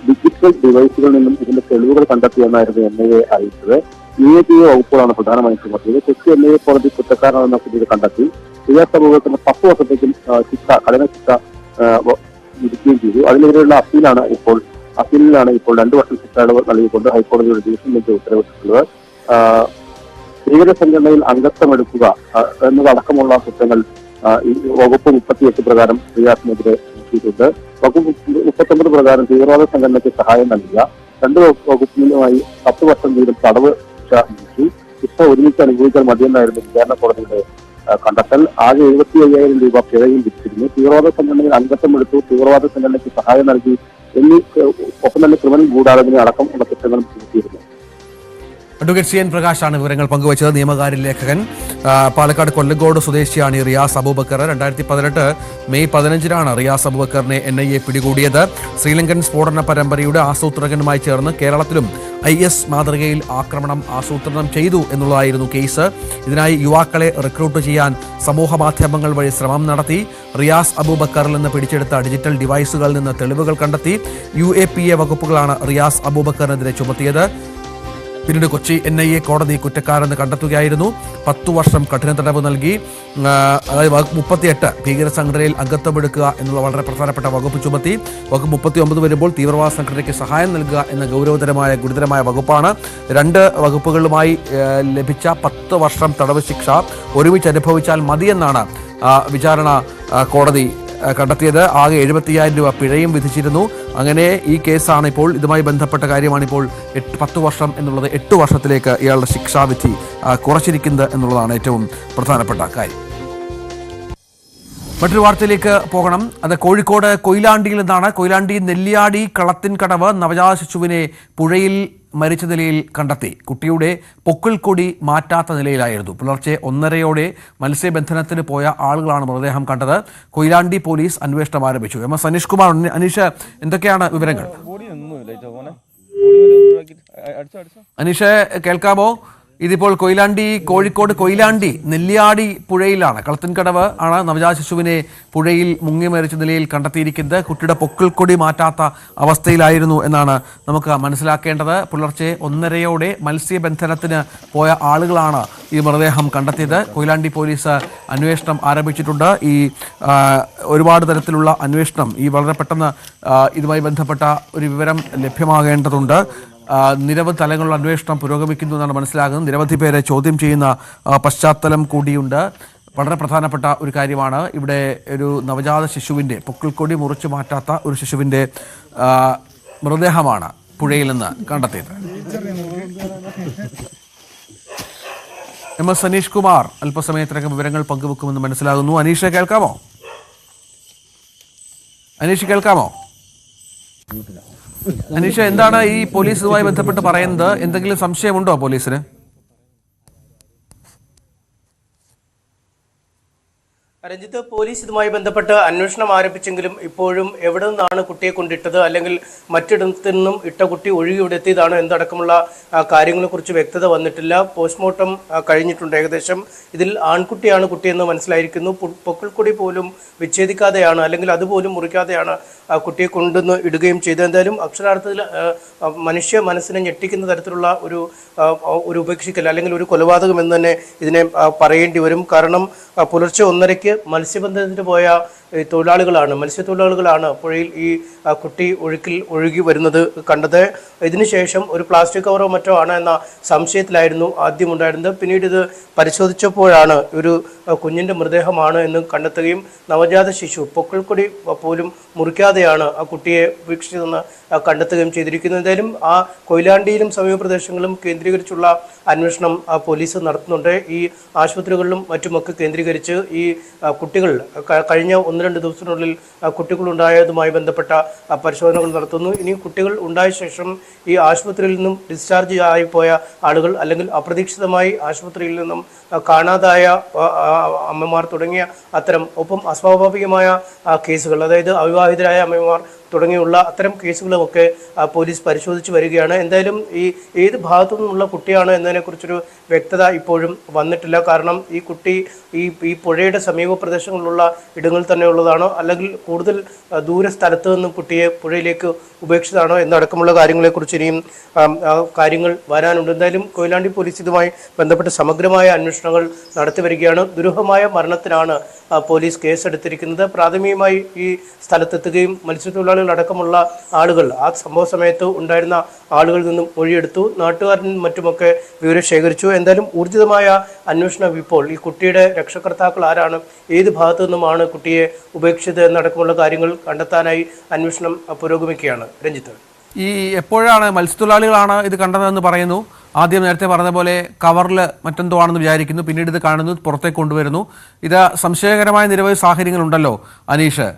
ഡിജിറ്റൽ ഡിവൈസുകളിൽ നിന്നും ഇതിന്റെ തെളിവുകൾ കണ്ടെത്തിയെന്നായിരുന്നു NIA അറിയിച്ചത്. UAPA വകുപ്പുകളാണ് പ്രധാനമായും ചുമത്തിയത്. കൊച്ചി NIA കോടതി കുറ്റക്കാരനെന്ന സ്ഥിതി കണ്ടെത്തി റിയാസ് അബൂബക്കറിന് 10 വർഷത്തേക്കും കഠിന ശിക്ഷ വിധിക്കുകയും ചെയ്തു. അതിനെതിരെയുള്ള അപ്പീലിലാണ് ഇപ്പോൾ 2 വർഷം ശിക്ഷ ഇളവ് നൽകിക്കൊണ്ട് ഹൈക്കോടതിയുടെ ഡിവിഷൻ ബെഞ്ച് ഉത്തരവിട്ടിട്ടുള്ളത്. ഭീകര സംഘടനയിൽ അംഗത്വമെടുക്കുക എന്നതടക്കമുള്ള കുറ്റങ്ങൾ ഈ വകുപ്പ് 38 പ്രകാരം റിയാസിനെതിരെ ചുമത്തിയിട്ടുണ്ട്. വകുപ്പ് 39 പ്രകാരം തീവ്രവാദ സംഘടനയ്ക്ക് സഹായം നൽകുക, 2 വകുപ്പിനുമായി 10 വർഷം വീതം തടവ് ശിക്ഷ വിധിച്ചു. ശിക്ഷ ഒരുമിച്ച് അനുഭവിച്ചാൽ മതിയെന്നായിരുന്നു വിചാരണ കോടതിയുടെ കണ്ടെത്തൽ. ആകെ 75,000 രൂപ പിഴയും വിധിച്ചിരുന്നു. തീവ്രവാദ സംഘടനയിൽ അംഗത്വമെടുത്തു, തീവ്രവാദ സംഘടനയ്ക്ക് സഹായം നൽകി ഒപ്പം തന്നെ ക്രിമിനൽ ഗൂഢാലോചന അടക്കം ഉള്ള കുറ്റങ്ങളും ചുമത്തിയിരുന്നു. അഡ്വക്കേറ്റ് CN പ്രകാശാണ് വിവരങ്ങൾ പങ്കുവച്ചത്. നിയമകാര്യ ലേഖകൻ. പാലക്കാട് കൊല്ലങ്കോട് സ്വദേശിയാണ് ഈ റിയാസ് അബൂബക്കർ. 2018 മെയ് 15 റിയാസ് അബൂബക്കറിനെ NIA പിടികൂടിയത്. ശ്രീലങ്കൻ സ്ഫോടന പരമ്പരയുടെ ആസൂത്രകനുമായി ചേർന്ന് കേരളത്തിലും IS മാതൃകയിൽ ആക്രമണം ആസൂത്രണം ചെയ്തു എന്നുള്ളതായിരുന്നു കേസ്. ഇതിനായി യുവാക്കളെ റിക്രൂട്ട് ചെയ്യാൻ സമൂഹ മാധ്യമങ്ങൾ വഴി ശ്രമം നടത്തി. റിയാസ് അബൂബക്കറിൽ നിന്ന് പിടിച്ചെടുത്ത ഡിജിറ്റൽ ഡിവൈസുകളിൽ നിന്ന് തെളിവുകൾ കണ്ടെത്തി. UAPA വകുപ്പുകളാണ് റിയാസ് അബൂബക്കറിനെതിരെ ചുമത്തിയത്. പിന്നീട് കൊച്ചി NIA കോടതി കുറ്റക്കാരെന്ന് കണ്ടെത്തുകയായിരുന്നു. 10 വർഷം കഠിന തടവ് നൽകി. അതായത് വകുപ്പ് 38 ഭീകര സംഘടനയിൽ അംഗത്വമെടുക്കുക എന്നുള്ള വളരെ പ്രധാനപ്പെട്ട വകുപ്പ് ചുമത്തി. വകുപ്പ് 39 വരുമ്പോൾ തീവ്രവാദ സംഘടനയ്ക്ക് സഹായം നൽകുക എന്ന ഗുരുതരമായ വകുപ്പാണ്. 2 വകുപ്പുകളുമായി ലഭിച്ച 10 വർഷം തടവ് ശിക്ഷ ഒരുമിച്ച് അനുഭവിച്ചാൽ മതിയെന്നാണ് വിചാരണ കോടതി കണ്ടെത്തിയത്. ആകെ 75,000 രൂപ പിഴയും വിധിച്ചിരുന്നു. അങ്ങനെ ഈ കേസാണ് ഇപ്പോൾ ഇതുമായി ബന്ധപ്പെട്ട കാര്യമാണ് ഇപ്പോൾ 10 വർഷം എന്നുള്ളത് 8 വർഷത്തിലേക്ക് ഇയാളുടെ ശിക്ഷാവിധി കുറച്ചിരിക്കുന്നത് എന്നുള്ളതാണ് ഏറ്റവും പ്രധാനപ്പെട്ട കാര്യം. മറ്റൊരു വാർത്തയിലേക്ക് പോകണം. അത് കോഴിക്കോട് കൊയിലാണ്ടിയിൽ നിന്നാണ്. കൊയിലാണ്ടി നെല്ലിയാടി കളത്തിൻകടവ് നവജാത ശിശുവിനെ പുഴയിൽ മരിച്ച നിലയിൽ കണ്ടെത്തി. കുട്ടിയുടെ പൊക്കിൾക്കൊടി മാറ്റാത്ത നിലയിലായിരുന്നു. പുലർച്ചെ 1:30 മത്സ്യബന്ധനത്തിന് പോയ ആളുകളാണ് മൃതദേഹം കണ്ടത്. കൊയിലാണ്ടി പോലീസ് അന്വേഷണം ആരംഭിച്ചു. MS അനീഷ് കുമാർ. അനീഷ്, എന്തൊക്കെയാണ് വിവരങ്ങൾ? അനീഷ്, കേൾക്കാമോ? ഇതിപ്പോൾ കോഴിക്കോട് കൊയിലാണ്ടി നെല്ലിയാടി പുഴയിലാണ്. കളത്തിൻകടവ് ആണ് നവജാത ശിശുവിനെ പുഴയിൽ മുങ്ങി മരിച്ച നിലയിൽ കണ്ടെത്തിയിരിക്കുന്നത്. കുട്ടിയുടെ പൊക്കിൾക്കൊടി മാറ്റാത്ത അവസ്ഥയിലായിരുന്നു എന്നാണ് നമുക്ക് മനസ്സിലാക്കേണ്ടത്. പുലർച്ചെ 1:30 മത്സ്യബന്ധനത്തിന് പോയ ആളുകളാണ് ഈ മൃതദേഹം കണ്ടെത്തിയത്. കൊയിലാണ്ടി പോലീസ് അന്വേഷണം ആരംഭിച്ചിട്ടുണ്ട്. ഈ ഒരുപാട് തരത്തിലുള്ള അന്വേഷണം ഈ വളരെ പെട്ടെന്ന് ഇതുമായി ബന്ധപ്പെട്ട ഒരു വിവരം ലഭ്യമാകേണ്ടതുണ്ട്. നിരവധി തലങ്ങളിലുള്ള അന്വേഷണം പുരോഗമിക്കുന്നു എന്നാണ് മനസ്സിലാകുന്നത്. നിരവധി പേരെ ചോദ്യം ചെയ്യുന്ന പശ്ചാത്തലം കൂടിയുണ്ട്. വളരെ പ്രധാനപ്പെട്ട ഒരു കാര്യമാണ്. ഇവിടെ ഒരു നവജാത ശിശുവിൻ്റെ പൊക്കിൾക്കൊടി മുറിച്ചു മാറ്റാത്ത ഒരു ശിശുവിൻ്റെ മൃതദേഹമാണ് പുഴയിൽ നിന്ന് കണ്ടെത്തിയത്. MS അനീഷ് കുമാർ അല്പസമയത്തിനകം വിവരങ്ങൾ പങ്കുവെക്കുമെന്ന് മനസ്സിലാകുന്നു. അനീഷ്, കേൾക്കാമോ? അനീഷ, എന്താണ് ഈ പോലീസുമായി ബന്ധപ്പെട്ട് പറയുന്നത്? എന്തെങ്കിലും സംശയമുണ്ടോ പോലീസിന്? രഞ്ജിത്ത്, പോലീസ് ഇതുമായി ബന്ധപ്പെട്ട് അന്വേഷണം ആരംഭിച്ചെങ്കിലും ഇപ്പോഴും എവിടെ നിന്നാണ് കുട്ടിയെ കൊണ്ടിട്ടത്, അല്ലെങ്കിൽ മറ്റിടത്തു നിന്നും ഇട്ട കുട്ടി ഒഴുകി ഇവിടെ എത്തിയതാണോ എന്തടക്കമുള്ള കാര്യങ്ങളെക്കുറിച്ച് വ്യക്തത വന്നിട്ടില്ല. പോസ്റ്റ്മോർട്ടം കഴിഞ്ഞിട്ടുണ്ട്. ഏകദേശം ഇതിൽ ആൺകുട്ടിയാണ് കുട്ടിയെന്ന് മനസ്സിലായിരിക്കുന്നു. പൊക്കിൾക്കൊടി പോലും വിച്ഛേദിക്കാതെയാണ്, അല്ലെങ്കിൽ അതുപോലും മുറിക്കാതെയാണ് കുട്ടിയെ കൊണ്ടുവന്ന് ഇടുകയും ചെയ്തത്. എന്തായാലും അക്ഷരാർത്ഥത്തിൽ മനുഷ്യ മനസ്സിനെ ഞെട്ടിക്കുന്ന തരത്തിലുള്ള ഒരു ഉപേക്ഷിക്കൽ, അല്ലെങ്കിൽ ഒരു കൊലപാതകം എന്ന് തന്നെ ഇതിനെ പറയേണ്ടി വരും. കാരണം പുലർച്ചെ 1:30 മത്സ്യബന്ധനത്തിന് പോയ ഈ തൊഴിലാളികളാണ്, മത്സ്യത്തൊഴിലാളികളാണ് പുഴയിൽ ഈ കുട്ടി ഒഴുകി വരുന്നത് കണ്ടത്. ഇതിനുശേഷം ഒരു പ്ലാസ്റ്റിക് കവറോ മറ്റോ ആണ് എന്ന സംശയത്തിലായിരുന്നു ആദ്യം ഉണ്ടായിരുന്നത്. പിന്നീട് ഇത് പരിശോധിച്ചപ്പോഴാണ് ഒരു കുഞ്ഞിൻ്റെ മൃതദേഹമാണ് എന്ന് കണ്ടെത്തുകയും നവജാത ശിശു പൊക്കിൾക്കൊടി പോലും മുറിക്കാതെയാണ് ആ കുട്ടിയെ ഉപേക്ഷിച്ചതെന്ന് കണ്ടെത്തുകയും ചെയ്തിരിക്കുന്നത്. എന്തായാലും ആ കൊയിലാണ്ടിയിലും സമീപ പ്രദേശങ്ങളിലും കേന്ദ്രീകരിച്ചുള്ള അന്വേഷണം പോലീസ് നടത്തുന്നുണ്ട്. ഈ ആശുപത്രികളിലും മറ്റുമൊക്കെ കേന്ദ്രീകരിച്ച് ഈ കുട്ടികൾ കഴിഞ്ഞ 1-2 ദിവസത്തിനുള്ളിൽ കുട്ടികളുണ്ടായതുമായി ബന്ധപ്പെട്ട പരിശോധനകൾ നടത്തുന്നു. ഇനി കുട്ടികൾ ഉണ്ടായ ശേഷം ഈ ആശുപത്രിയിൽ നിന്നും ഡിസ്ചാർജ് ആയിപ്പോയ ആളുകൾ അല്ലെങ്കിൽ അപ്രതീക്ഷിതമായി ആശുപത്രിയിൽ നിന്നും കാണാതായ അമ്മമാർ തുടങ്ങിയ അത്തരം ഒപ്പം അസ്വാഭാവികമായ കേസുകൾ, അതായത് അവിവാഹിതരായ അമ്മമാർ തുടങ്ങിയുള്ള അത്തരം കേസുകളുമൊക്കെ പോലീസ് പരിശോധിച്ച് വരികയാണ്. എന്തായാലും ഈ ഏത് ഭാഗത്തു നിന്നുള്ള കുട്ടിയാണ് എന്നതിനെക്കുറിച്ചൊരു വ്യക്തത ഇപ്പോഴും വന്നിട്ടില്ല. കാരണം ഈ കുട്ടി ഈ പുഴയുടെ സമീപ പ്രദേശങ്ങളിലുള്ള ഇടങ്ങളിൽ തന്നെ ഉള്ളതാണോ അല്ലെങ്കിൽ കൂടുതൽ ദൂര സ്ഥലത്ത് നിന്നും കുട്ടിയെ പുഴയിലേക്ക് ഉപേക്ഷിച്ചതാണോ എന്നടക്കമുള്ള കാര്യങ്ങളെക്കുറിച്ച് ഇനിയും കാര്യങ്ങൾ വരാനുണ്ട്. എന്തായാലും കൊയിലാണ്ടി പോലീസ് ഇതുമായി ബന്ധപ്പെട്ട് സമഗ്രമായ അന്വേഷണങ്ങൾ നടത്തി വരികയാണ്. ദുരൂഹമായ മരണത്തിനാണ് പോലീസ് കേസെടുത്തിരിക്കുന്നത്. പ്രാഥമികമായി ഈ സ്ഥലത്തെത്തുകയും മത്സ്യത്തൊഴിലാളികൾ അടക്കമുള്ള ആളുകൾ ആ സംഭവ സമയത്ത് ഉണ്ടായിരുന്ന ആളുകളിൽ നിന്നും മൊഴിയെടുത്തു. നാട്ടുകാരിൽ മറ്റുമൊക്കെ വിവരം ശേഖരിച്ചു. എന്തായാലും ഊർജിതമായ അന്വേഷണം ഇപ്പോൾ ഈ കുട്ടിയുടെ രക്ഷകർത്താക്കൾ ആരാണ്, ഏത് ഭാഗത്തു നിന്നുമാണ് കുട്ടിയെ ഉപേക്ഷിച്ചത് എന്നടക്കമുള്ള കാര്യങ്ങൾ കണ്ടെത്താനായി അന്വേഷണം പുരോഗമിക്കുകയാണ്. രഞ്ജിത്ത്, ഈ എപ്പോഴാണ് മത്സ്യത്തൊഴിലാളികളാണ് ഇത് കണ്ടതെന്ന് പറയുന്നു? ആദ്യം നേരത്തെ പറഞ്ഞ പോലെ കവറിൽ മറ്റെന്തോ ആണെന്ന് വിചാരിക്കുന്നു, പിന്നീട് ഇത് കാണുന്നു, പുറത്തേക്ക് കൊണ്ടുവരുന്നു. ഇത് സംശയകരമായ നിരവധി സാഹചര്യങ്ങളുണ്ടല്ലോ അനീഷ്.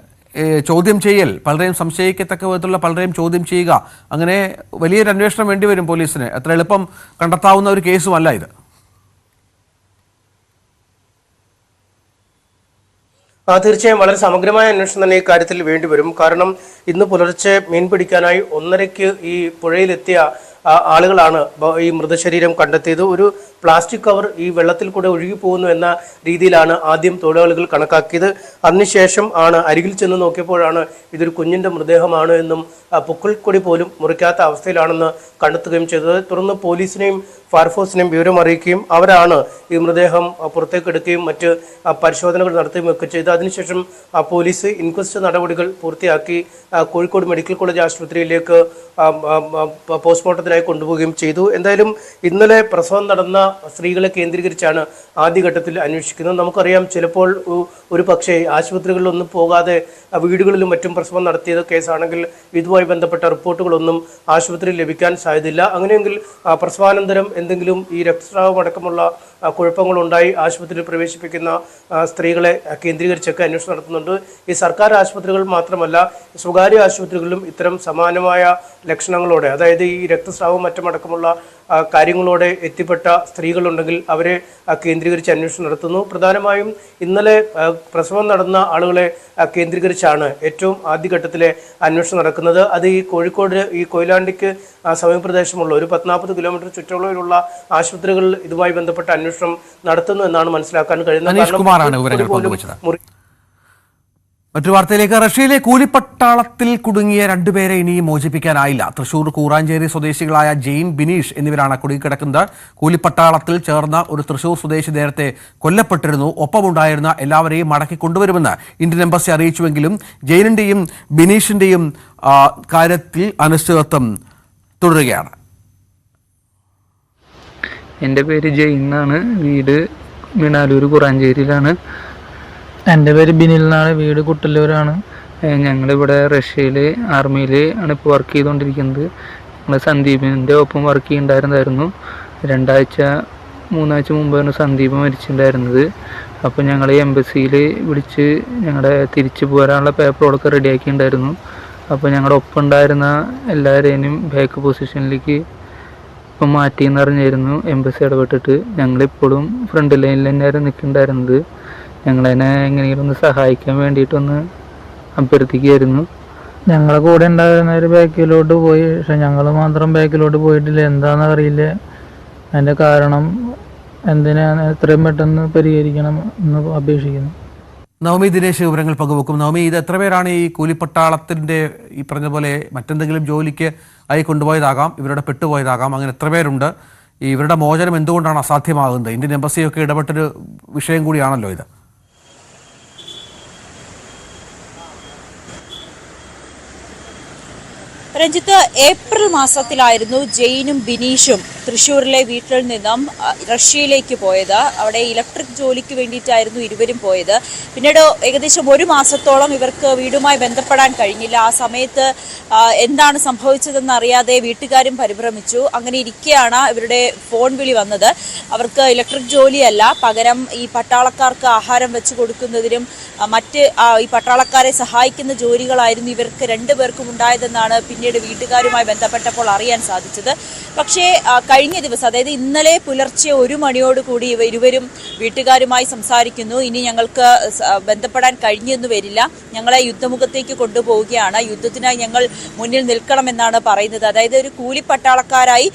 ചോദ്യം ചെയ്യൽ, പലരെയും സംശയിക്കത്തക്ക വിധത്തിലുള്ള പലരെയും ചോദ്യം ചെയ്യുക, അങ്ങനെ വലിയൊരു അന്വേഷണം വേണ്ടിവരും പോലീസിന്. അത്ര എളുപ്പം കണ്ടെത്താവുന്ന ഒരു കേസുമല്ല ഇത്. തീർച്ചയായും വളരെ സമഗ്രമായ അന്വേഷണം തന്നെ ഈ കാര്യത്തിൽ വേണ്ടിവരും. കാരണം ഇന്ന് പുലർച്ചെ മീൻ പിടിക്കാനായി 1:30 ഈ പുഴയിലെത്തിയ ആളുകളാണ് ഈ മൃതശരീരം കണ്ടെത്തിയത്. ഒരു പ്ലാസ്റ്റിക് കവർ ഈ വെള്ളത്തിൽ കൂടെ ഒഴുകി പോകുന്നു എന്ന രീതിയിലാണ് ആദ്യം തൊഴിലാളികൾ കണക്കാക്കിയത്. അതിനുശേഷം ആണ് അരികിൽ ചെന്ന് നോക്കിയപ്പോഴാണ് ഇതൊരു കുഞ്ഞിൻ്റെ മൃതദേഹമാണ് എന്നും പൊക്കിൾക്കൊടി പോലും മുറിക്കാത്ത അവസ്ഥയിലാണെന്ന് കണ്ടെത്തുകയും ചെയ്തത്. തുടർന്ന് പോലീസിനെയും ഫയർഫോഴ്സിനെയും വിവരം അറിയിക്കുകയും അവരാണ് ഈ മൃതദേഹം പുറത്തേക്ക് എടുക്കുകയും മറ്റ് പരിശോധനകൾ നടത്തുകയും ഒക്കെ ചെയ്ത് അതിനുശേഷം പോലീസ് ഇൻക്വസ്റ്റ് നടപടികൾ പൂർത്തിയാക്കി കോഴിക്കോട് മെഡിക്കൽ കോളേജ് ആശുപത്രിയിലേക്ക് പോസ്റ്റ്മോർട്ടത്തിനായി കൊണ്ടുപോവുകയും ചെയ്തു. എന്തായാലും ഇന്നലെ പ്രസവം നടന്ന സ്ത്രീകളെ കേന്ദ്രീകരിച്ചാണ് ആദ്യഘട്ടത്തിൽ അന്വേഷിക്കുന്നത്. നമുക്കറിയാം, ചിലപ്പോൾ ഒരു പക്ഷേ ആശുപത്രികളിലൊന്നും പോകാതെ വീടുകളിലും മറ്റും പ്രസവം നടത്തിയത് കേസാണെങ്കിൽ ഇതുമായി ബന്ധപ്പെട്ട റിപ്പോർട്ടുകളൊന്നും ആശുപത്രിയിൽ ലഭിക്കാൻ സാധ്യതയില്ല. അങ്ങനെയെങ്കിൽ പ്രസവാനന്തരം എന്തെങ്കിലും ഈ രക്തസ്രാവം അടക്കമുള്ള കുഴപ്പങ്ങളുണ്ടായി ആശുപത്രിയിൽ പ്രവേശിപ്പിക്കുന്ന സ്ത്രീകളെ കേന്ദ്രീകരിച്ചൊക്കെ അന്വേഷണം നടത്തുന്നുണ്ട്. ഈ സർക്കാർ ആശുപത്രികൾ മാത്രമല്ല, സ്വകാര്യ ആശുപത്രികളിലും ഇത്തരം സമാനമായ ലക്ഷണങ്ങളോടെ, അതായത് ഈ രക്തസ്രാവം മറ്റുമടക്കമുള്ള കാര്യങ്ങളോടെ എത്തിപ്പെട്ട സ്ത്രീകളുണ്ടെങ്കിൽ അവരെ കേന്ദ്രീകരിച്ച് അന്വേഷണം നടത്തുന്നു. പ്രധാനമായും ഇന്നലെ പ്രസവം നടന്ന ആളുകളെ കേന്ദ്രീകരിച്ചാണ് ഏറ്റവും ആദ്യഘട്ടത്തിലെ അന്വേഷണം നടക്കുന്നത്. അത് ഈ കോഴിക്കോട് ഈ കൊയിലാണ്ടിക്ക് സമീപപ്രദേശമുള്ള ഒരു 40 കിലോമീറ്റർ ചുറ്റളവിലുള്ള ആശുപത്രികളിൽ ഇതുമായി ബന്ധപ്പെട്ട അന്വേഷണം നടത്തുന്നു എന്നാണ് മനസ്സിലാക്കാൻ കഴിയുന്നത്. മറ്റൊരു വാർത്തയിലേക്ക്. റഷ്യയിലെ കൂലിപ്പട്ടാളത്തിൽ കുടുങ്ങിയ 2 പേരെ ഇനിയും മോചിപ്പിക്കാനായില്ല. തൃശൂർ കൂറാഞ്ചേരി സ്വദേശികളായ ജെയിൻ, ബിനീഷ് എന്നിവരാണ് കുടുങ്ങിക്കിടക്കുന്നത്. കൂലിപ്പട്ടാളത്തിൽ ചേർന്ന ഒരു തൃശൂർ സ്വദേശി നേരത്തെ കൊല്ലപ്പെട്ടിരുന്നു. ഒപ്പമുണ്ടായിരുന്ന എല്ലാവരെയും മടക്കി കൊണ്ടുവരുമെന്ന് ഇന്ത്യൻ എംബസി അറിയിച്ചുവെങ്കിലും ജെയിനിന്റെയും ബിനീഷിന്റെയും കാര്യത്തിൽ അനിശ്ചിതത്വം തുടരുകയാണ്. എൻ്റെ പേര് ജെയിൻ എന്നാണ്, വീട് മിണാലൂർ കൂറാഞ്ചേരിയിലാണ്. എൻ്റെ പേര് ബിനിൽ എന്നാണ്, വീട് കുട്ടല്ലൂരാണ്. ഞങ്ങളിവിടെ റഷ്യയിൽ ആർമിയിൽ ആണ് ഇപ്പോൾ വർക്ക് ചെയ്തുകൊണ്ടിരിക്കുന്നത്. ഞങ്ങൾ സന്ദീപിൻ്റെ ഒപ്പം വർക്ക് ചെയ്യുന്നുണ്ടായിരുന്നായിരുന്നു. 2-3 ആഴ്ച മുമ്പാണ് സന്ദീപ് മരിച്ചിട്ടുണ്ടായിരുന്നത്. അപ്പോൾ ഞങ്ങൾ എംബസിയിൽ വിളിച്ച് ഞങ്ങളുടെ തിരിച്ചു പോരാനുള്ള പേപ്പറുകളൊക്കെ റെഡിയാക്കിയിട്ടുണ്ടായിരുന്നു. അപ്പോൾ ഞങ്ങളുടെ ഒപ്പം ഉണ്ടായിരുന്ന എല്ലാവരെയും ബാക്ക് പൊസിഷനിലേക്ക് ഇപ്പം മാറ്റിയെന്ന് അറിഞ്ഞായിരുന്നു എംബസി ഇടപെട്ടിട്ട്. ഞങ്ങളിപ്പോഴും ഫ്രണ്ട് ലൈനിൽ തന്നെയായിരുന്നു നിൽക്കുന്നുണ്ടായിരുന്നത്. ഞങ്ങളതിനെ എങ്ങനെയെങ്കിലും ഒന്ന് സഹായിക്കാൻ വേണ്ടിയിട്ടൊന്ന് അഭ്യർത്ഥിക്കുകയായിരുന്നു. ഞങ്ങളെ കൂടെ ഉണ്ടായിരുന്നവർ ബാക്കിലോട്ട് പോയി, പക്ഷെ ഞങ്ങൾ മാത്രം ബാക്കിലോട്ട് പോയിട്ടില്ല. എന്താണെന്ന് അറിയില്ല. അതിൻ്റെ കാരണം എന്തിനാണ് എത്രയും പെട്ടെന്ന് പരിഹരിക്കണം എന്ന് അപേക്ഷിക്കുന്നു. നവമി ദിനേശ് വിവരങ്ങൾ പങ്കുവെക്കും. നവമി, ഇത് എത്ര പേരാണ് ഈ കൂലിപ്പട്ടാളത്തിൻ്റെ ഈ പറഞ്ഞ പോലെ മറ്റെന്തെങ്കിലും ജോലിക്ക് ആയി കൊണ്ടുപോയതാകാം, ഇവരുടെ പെട്ടുപോയതാകാം, അങ്ങനെ എത്ര പേരുണ്ട്? ഇവരുടെ മോചനം എന്തുകൊണ്ടാണ് അസാധ്യമാകുന്നത്? ഇന്ത്യൻ എംബസിയൊക്കെ ഇടപെട്ടൊരു വിഷയം കൂടിയാണല്ലോ ഇത്. രഞ്ജിത്ത്, ഏപ്രിൽ മാസത്തിലായിരുന്നു ജെയിനും ബിനീഷും തൃശ്ശൂരിലെ വീട്ടിൽ നിന്നും റഷ്യയിലേക്ക് പോയത്. അവിടെ ഇലക്ട്രിക് ജോലിക്ക് വേണ്ടിയിട്ടായിരുന്നു ഇരുവരും പോയത്. പിന്നീട് ഏകദേശം ഒരു മാസത്തോളം ഇവർക്ക് വീടുമായി ബന്ധപ്പെടാൻ കഴിഞ്ഞില്ല. ആ സമയത്ത് എന്താണ് സംഭവിച്ചതെന്ന് അറിയാതെ വീട്ടുകാരും പരിഭ്രമിച്ചു. അങ്ങനെ ഇരിക്കെയാണ് ഇവരുടെ ഫോൺ വിളി വന്നത്. അവർക്ക് ഇലക്ട്രിക് ജോലിയല്ല, പകരം ഈ പട്ടാളക്കാർക്ക് ആഹാരം വെച്ച് കൊടുക്കുന്നതിനും മറ്റ് ഈ പട്ടാളക്കാരെ സഹായിക്കുന്ന ജോലികളായിരുന്നു ഇവർക്ക് രണ്ടുപേർക്കും ഉണ്ടായതെന്നാണ് പിന്നീട് വീട്ടുകാരുമായി ബന്ധപ്പെട്ടപ്പോൾ അറിയാൻ സാധിച്ചത്. പക്ഷേ കഴിഞ്ഞ ദിവസം, അതായത് ഇന്നലെ പുലർച്ചെ 1 മണിയോടുകൂടി ഇരുവരും വീട്ടുകാരുമായി സംസാരിക്കുന്നു. ഇനി ഞങ്ങൾക്ക് ബന്ധപ്പെടാൻ കഴിഞ്ഞെന്ന് വരില്ല, ഞങ്ങളെ യുദ്ധമുഖത്തേക്ക് കൊണ്ടുപോവുകയാണ്, യുദ്ധത്തിനായി ഞങ്ങൾ മുന്നിൽ നിൽക്കണമെന്നാണ് പറയുന്നത്. അതായത് ഒരു കൂലിപ്പട്ടാളക്കാരായി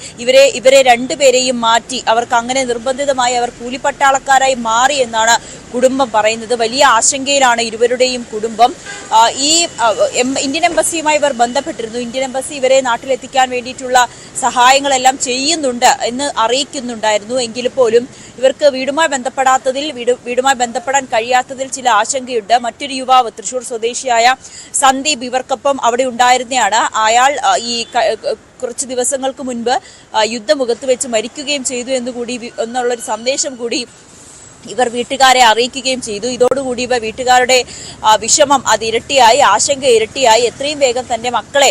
ഇവരെ രണ്ടുപേരെയും മാറ്റി, അവർക്ക് അങ്ങനെ നിർബന്ധിതമായി അവർ കൂലിപ്പട്ടാളക്കാരായി മാറി എന്നാണ് കുടുംബം പറയുന്നത്. വലിയ ആശങ്കയിലാണ് ഇരുവരുടെയും കുടുംബം. ഈ ഇന്ത്യൻ എംബസിയുമായി ഇവർ ബന്ധപ്പെട്ടിരുന്നു. ഇന്ത്യൻ എംബസി ഇവരെ നാട്ടിലെത്തിക്കാൻ വേണ്ടിയിട്ടുള്ള സഹായങ്ങളെല്ലാം ചെയ്യുന്നുണ്ട് എന്ന് അറിയിക്കുന്നുണ്ടായിരുന്നു. എങ്കിൽ പോലും ഇവർക്ക് വീടുമായി ബന്ധപ്പെടാൻ കഴിയാത്തതിൽ ചില ആശങ്കയുണ്ട്. മറ്റൊരു യുവാവ്, തൃശൂർ സ്വദേശിയായ സന്ദീപ്, ഇവർക്കൊപ്പം അവിടെ ഉണ്ടായിരുന്നതാണ്. അയാൾ ഈ കുറച്ച് ദിവസങ്ങൾക്ക് മുൻപ് യുദ്ധമുഖത്ത് വെച്ച് മരിക്കുകയും ചെയ്തു എന്നുള്ളൊരു സന്ദേശം കൂടി ഇവർ വീട്ടുകാരെ അറിയിക്കുകയും ചെയ്തു. ഇതോടുകൂടി ഇവർ വീട്ടുകാരുടെ വിഷമം അത് ഇരട്ടിയായി, ആശങ്ക ഇരട്ടിയായി. എത്രയും വേഗം തന്റെ മക്കളെ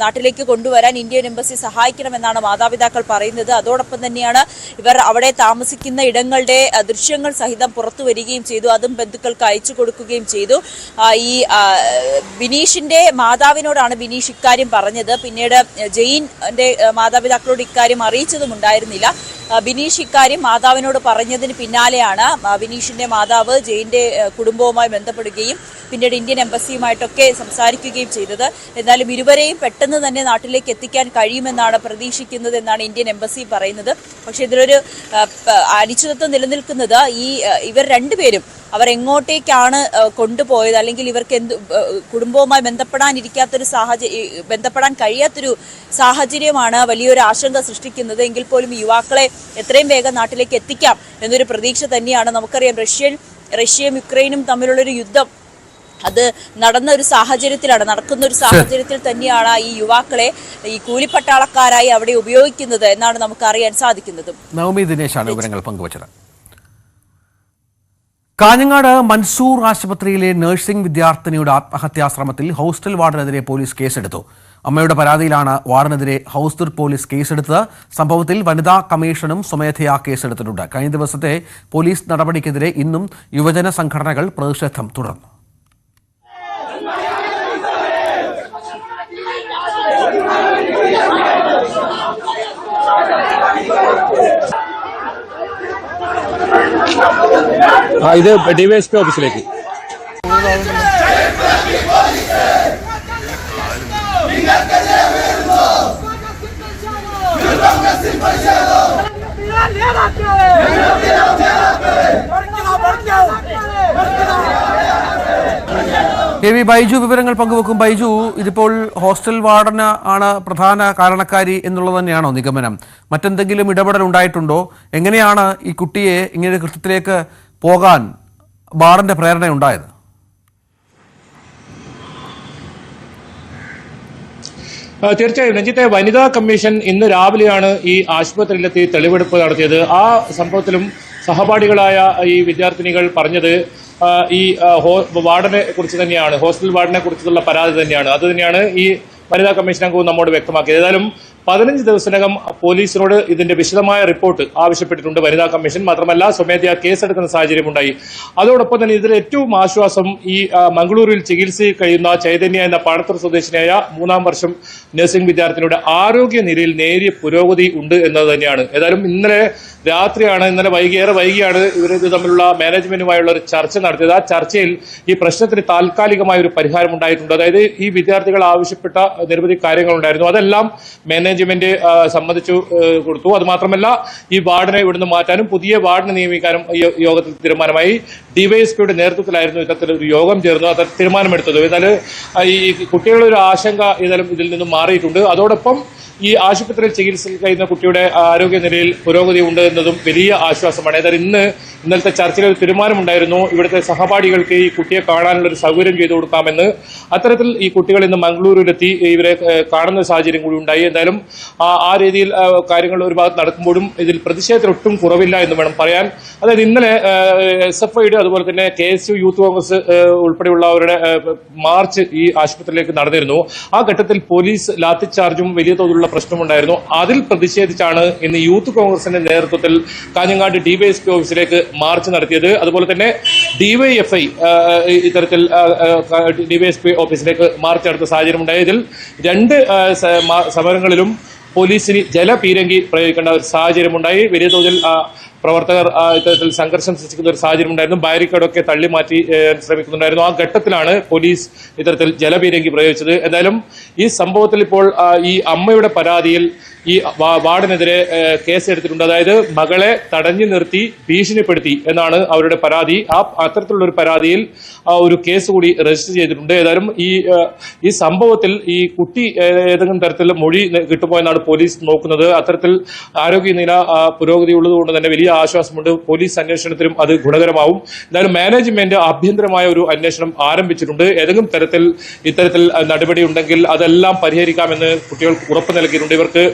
നാട്ടിലേക്ക് കൊണ്ടുവരാൻ ഇന്ത്യൻ എംബസി സഹായിക്കണമെന്നാണ് മാതാപിതാക്കൾ പറയുന്നത്. അതോടൊപ്പം തന്നെയാണ് ഇവർ അവിടെ താമസിക്കുന്ന ഇടങ്ങളുടെ ദൃശ്യങ്ങൾ സഹിതം പുറത്തു വരികയും ചെയ്തു. അതും ബന്ധുക്കൾക്ക് അയച്ചു കൊടുക്കുകയും ചെയ്തു. ഈ ബിനീഷിന്റെ മാതാവിനോടാണ് ബിനീഷ് ഇക്കാര്യം പറഞ്ഞത്. പിന്നീട് ജെയിന്റെ മാതാപിതാക്കളോട് ഇക്കാര്യം അറിയിച്ചതും ഉണ്ടായിരുന്നില്ല. ബിനീഷ് ഇക്കാര്യം മാതാവിനോട് പറഞ്ഞതിന് പിന്നാലെയാണ് ബിനീഷിന്റെ മാതാവ് ജെയിന്റെ കുടുംബവുമായി ബന്ധപ്പെടുകയും പിന്നീട് ഇന്ത്യൻ എംബസിയുമായിട്ടൊക്കെ സംസാരിക്കുകയും ചെയ്തത്. എന്നാലും ഇരുവരെയും പെട്ടെന്ന് തന്നെ നാട്ടിലേക്ക് എത്തിക്കാൻ കഴിയുമെന്നാണ് പ്രതീക്ഷിക്കുന്നത് എന്നാണ് ഇന്ത്യൻ എംബസി പറയുന്നത്. പക്ഷേ ഇതിലൊരു അനിശ്ചിതത്വം നിലനിൽക്കുന്നത് ഇവർ രണ്ടുപേരും അവർ എങ്ങോട്ടേക്കാണ് കൊണ്ടുപോയത്, അല്ലെങ്കിൽ ഇവർക്ക് കുടുംബവുമായി ബന്ധപ്പെടാൻ കഴിയാത്തൊരു സാഹചര്യമാണ് വലിയൊരു ആശങ്ക സൃഷ്ടിക്കുന്നത്. എങ്കിൽ പോലും യുവാക്കളെ എത്രയും വേഗം നാട്ടിലേക്ക് എത്തിക്കാം എന്നൊരു പ്രതീക്ഷ തന്നെയാണ്. നമുക്കറിയാം, റഷ്യയും യുക്രൈനും തമ്മിലുള്ളൊരു യുദ്ധം അത് നടക്കുന്ന ഒരു സാഹചര്യത്തിൽ തന്നെയാണ് ഈ യുവാക്കളെ ഈ കൂലിപ്പട്ടാളക്കാരായി അവിടെ ഉപയോഗിക്കുന്നത് എന്നാണ് നമുക്ക് അറിയാൻ സാധിക്കുന്നത്. നവമി ദിനേശാണ് വിവരങ്ങൾ പങ്കുവച്ചത്. കാഞ്ഞങ്ങാട് മൻസൂർ ആശുപത്രിയിലെ നഴ്സിംഗ് വിദ്യാർത്ഥിനിയുടെ ആത്മഹത്യാശ്രമത്തിൽ ഹോസ്റ്റൽ വാർഡനെതിരെ പോലീസ് കേസെടുത്തു. അമ്മയുടെ പരാതിയിലാണ് വാർഡനെതിരെ ഹൗസ്ദുർഗ് പോലീസ് കേസെടുത്തത്. സംഭവത്തിൽ വനിതാ കമ്മീഷനും സ്വമേധയാ കേസെടുത്തിട്ടുണ്ട്. കഴിഞ്ഞ ദിവസത്തെ പോലീസ് നടപടിക്കെതിരെ ഇന്നും യുവജന സംഘടനകൾ പ്രതിഷേധം തുടർന്നു. ഇത് ഡിവൈഎസ്പി ഓഫീസിലേക്ക്. കെ വി ബൈജു വിവരങ്ങൾ പങ്കുവെക്കും. ബൈജു, ഇതിപ്പോൾ ഹോസ്റ്റൽ വാർഡന് ആണ് പ്രധാന കാരണക്കാരി എന്നുള്ളത് തന്നെയാണോ നിഗമനം? മറ്റെന്തെങ്കിലും ഇടപെടൽ ഉണ്ടായിട്ടുണ്ടോ? എങ്ങനെയാണ് ഈ കുട്ടിയെ ഇങ്ങനെ കൃത്യത്തിലേക്ക് പോകാൻ വാർഡന്റെ പ്രേരണ ഉണ്ടായത്? തീർച്ചയായും രഞ്ജിത്തെ, വനിതാ കമ്മീഷൻ ഇന്ന് രാവിലെയാണ് ഈ ആശുപത്രിയിലെത്തി തെളിവെടുപ്പ് നടത്തിയത്. ആ സംഭവത്തിലും സഹപാഠികളായ ഈ വിദ്യാർത്ഥിനികൾ പറഞ്ഞത് ഈ വാർഡനെ കുറിച്ച് തന്നെയാണ്, ഹോസ്റ്റൽ വാർഡനെ കുറിച്ചുള്ള പരാതി തന്നെയാണ്. അത് തന്നെയാണ് ഈ വനിതാ കമ്മീഷൻ അംഗവും നമ്മോട് വ്യക്തമാക്കിയത്. ഏതായാലും 15 ദിവസത്തിനകം പോലീസിനോട് ഇതിന്റെ വിശദമായ റിപ്പോർട്ട് ആവശ്യപ്പെട്ടിട്ടുണ്ട് വനിതാ കമ്മീഷൻ. മാത്രമല്ല, സ്വമേധയാ കേസെടുക്കുന്ന സാഹചര്യമുണ്ടായി. അതോടൊപ്പം തന്നെ ഇതിൽ ഏറ്റവും ആശ്വാസം ഈ മംഗളൂരുവിൽ ചികിത്സയിൽ കഴിയുന്ന ചൈതന്യ എന്ന പാണത്തൂർ സ്വദേശിനിയായ 3ാം വർഷം നഴ്സിംഗ് വിദ്യാർത്ഥിനിയുടെ ആരോഗ്യനിലയിൽ നേരിയ പുരോഗതി ഉണ്ട് എന്നത് തന്നെയാണ്. ഏതായാലും ഇന്നലെ ഏറെ വൈകിയാണ് ഇവർ ഇത് തമ്മിലുള്ള മാനേജ്മെന്റുമായുള്ള ഒരു ചർച്ച നടത്തിയത്. ആ ചർച്ചയിൽ ഈ പ്രശ്നത്തിന് താൽക്കാലികമായ ഒരു പരിഹാരം ഉണ്ടായിട്ടുണ്ട്. അതായത് ഈ വിദ്യാർത്ഥികൾ ആവശ്യപ്പെട്ട നിരവധി കാര്യങ്ങളുണ്ടായിരുന്നു, അതെല്ലാം മാനേജ്മെന്റ് സമ്മതിച്ചു കൊടുത്തു. അത് മാത്രമല്ല, ഈ വാർഡിനെ ഇവിടുന്ന് മാറ്റാനും പുതിയ വാർഡിനെ നിയമിക്കാനും ഈ യോഗത്തിൽ തീരുമാനമായി. ഡിവൈഎസ്പിയുടെ നേതൃത്വത്തിലായിരുന്നു ഇത്തരത്തിലൊരു യോഗം ചേർന്നു അത് തീരുമാനമെടുത്തത്. ഏതായാലും ഈ കുട്ടികളുടെ ഒരു ആശങ്ക ഏതായാലും ഇതിൽ നിന്നും മാറിയിട്ടുണ്ട്. അതോടൊപ്പം ഈ ആശുപത്രിയിൽ ചികിത്സയിൽ കഴിയുന്ന കുട്ടിയുടെ ആരോഗ്യനിലയിൽ പുരോഗതി ഉണ്ട് എന്നതും വലിയ ആശ്വാസമാണ്. ഏതായാലും ഇന്നലത്തെ ചർച്ചയിൽ ഒരു തീരുമാനമുണ്ടായിരുന്നു, ഇവിടുത്തെ സഹപാഠികൾക്ക് ഈ കുട്ടിയെ കാണാനുള്ള ഒരു സൗകര്യം ചെയ്തു കൊടുക്കാമെന്ന്. അത്തരത്തിൽ ഈ കുട്ടികൾ ഇന്ന് മംഗളൂരുവിലെത്തി ഇവരെ കാണുന്ന സാഹചര്യം കൂടി ഉണ്ടായി. എന്തായാലും ആ രീതിയിൽ കാര്യങ്ങൾ ഒരു ഭാഗത്ത് നടക്കുമ്പോഴും ഇതിൽ പ്രതിഷേധത്തിൽ ഒട്ടും കുറവില്ല എന്ന് വേണം പറയാൻ. അതായത് ഇന്നലെ SFIയുടെ അതുപോലെ തന്നെ KSU യൂത്ത് കോൺഗ്രസ് ഉൾപ്പെടെയുള്ളവരുടെ മാർച്ച് ഈ ആശുപത്രിയിലേക്ക് നടന്നിരുന്നു. ആ ഘട്ടത്തിൽ പോലീസ് ലാത്തിച്ചാർജും വലിയ തോതിലുള്ള പ്രശ്നമുണ്ടായിരുന്നു. അതിൽ പ്രതിഷേധിച്ചാണ് ഇന്ന് യൂത്ത് കോൺഗ്രസിന്റെ നേതൃത്വത്തിൽ കാഞ്ഞങ്ങാട് DYSP ഓഫീസിലേക്ക് മാർച്ച് നടത്തിയത്. അതുപോലെ തന്നെ DYFI ഇത്തരത്തിൽ DYSP ഓഫീസിലേക്ക് മാർച്ച് നടത്തിയ സാഹചര്യം ഉണ്ടായതിൽ രണ്ട് സമരങ്ങളിലും പോലീസിന് ജലപീരങ്കി പ്രയോഗിക്കേണ്ട ഒരു സാഹചര്യമുണ്ടായി. വലിയ തോതിൽ പ്രവർത്തകർ ഇത്തരത്തിൽ സംഘർഷം സൃഷ്ടിക്കുന്ന ഒരു സാഹചര്യം ഉണ്ടായിരുന്നു. ബാരിക്കേഡൊക്കെ തള്ളിമാറ്റി ശ്രമിക്കുന്നുണ്ടായിരുന്നു. ആ ഘട്ടത്തിലാണ് പോലീസ് ഇത്തരത്തിൽ ജലപീരങ്കി പ്രയോഗിച്ചത്. എന്തായാലും ഈ സംഭവത്തിൽ ഇപ്പോൾ ഈ അമ്മയുടെ പരാതിയിൽ ഈ വാർഡനെതിരെ കേസെടുത്തിട്ടുണ്ട്. അതായത് മകളെ തടഞ്ഞു നിർത്തി ഭീഷണിപ്പെടുത്തി എന്നാണ് അവരുടെ പരാതി. അത്തരത്തിലുള്ള ഒരു പരാതിയിൽ ഒരു കേസ് കൂടി രജിസ്റ്റർ ചെയ്തിട്ടുണ്ട്. ഏതായാലും ഈ സംഭവത്തിൽ ഈ കുട്ടി ഏതെങ്കിലും തരത്തിൽ മൊഴി കിട്ടുമോയെന്നാണ് പോലീസ് നോക്കുന്നത്. അത്തരത്തിൽ ആരോഗ്യനില പുരോഗതി ഉള്ളതുകൊണ്ട് തന്നെ വലിയ ആശ്വാസമുണ്ട്. പോലീസ് അന്വേഷണത്തിനും അത് ഗുണകരമാവും. എന്തായാലും മാനേജ്മെന്റ് ആഭ്യന്തരമായ ഒരു അന്വേഷണം ആരംഭിച്ചിട്ടുണ്ട്. ഏതെങ്കിലും തരത്തിൽ ഇത്തരത്തിൽ നടപടി ഉണ്ടെങ്കിൽ അതെല്ലാം പരിഹരിക്കാമെന്ന് കുട്ടികൾക്ക് ഉറപ്പ് നൽകിയിട്ടുണ്ട്. ഇവർക്ക്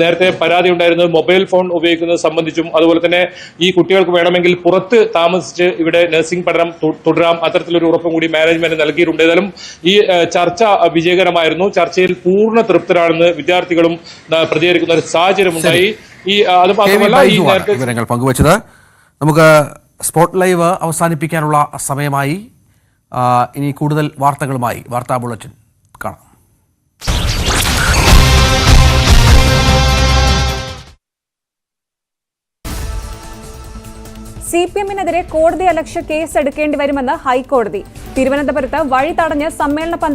നേരത്തെ പരാതി ഉണ്ടായിരുന്നത് മൊബൈൽ ഫോൺ ഉപയോഗിക്കുന്നത് സംബന്ധിച്ചും അതുപോലെ തന്നെ ഈ കുട്ടികൾക്ക് വേണമെങ്കിൽ പുറത്ത് താമസിച്ച് ഇവിടെ നഴ്സിംഗ് പഠനം തുടരാം, അത്തരത്തിലൊരു ഉറപ്പും കൂടി മാനേജ്മെന്റ് നൽകിയിട്ടുണ്ട്. ഏതായാലും ഈ ചർച്ച വിജയകരമായിരുന്നു. ചർച്ചയിൽ പൂർണ്ണ തൃപ്തരാണെന്ന് വിദ്യാർത്ഥികളും പ്രതികരിക്കുന്ന ഒരു സാഹചര്യമുണ്ടായി. വിവരങ്ങൾ പങ്കുവച്ചത്. നമുക്ക് സ്പോട്ട് ലൈവ് അവസാനിപ്പിക്കാനുള്ള സമയമായി. ഇനി കൂടുതൽ വാർത്തകളുമായി വാർത്താ ബുള്ളറ്റിൻ കാണാം. CPM-നെതിരെ കോടതി അലക്ഷ്യ കേസ് എടുക്കേണ്ടി വരുമെന്ന് ഹൈക്കോടതി. തിരുവനന്തപുരത്ത് വഴി തടഞ്ഞ് സമ്മേളന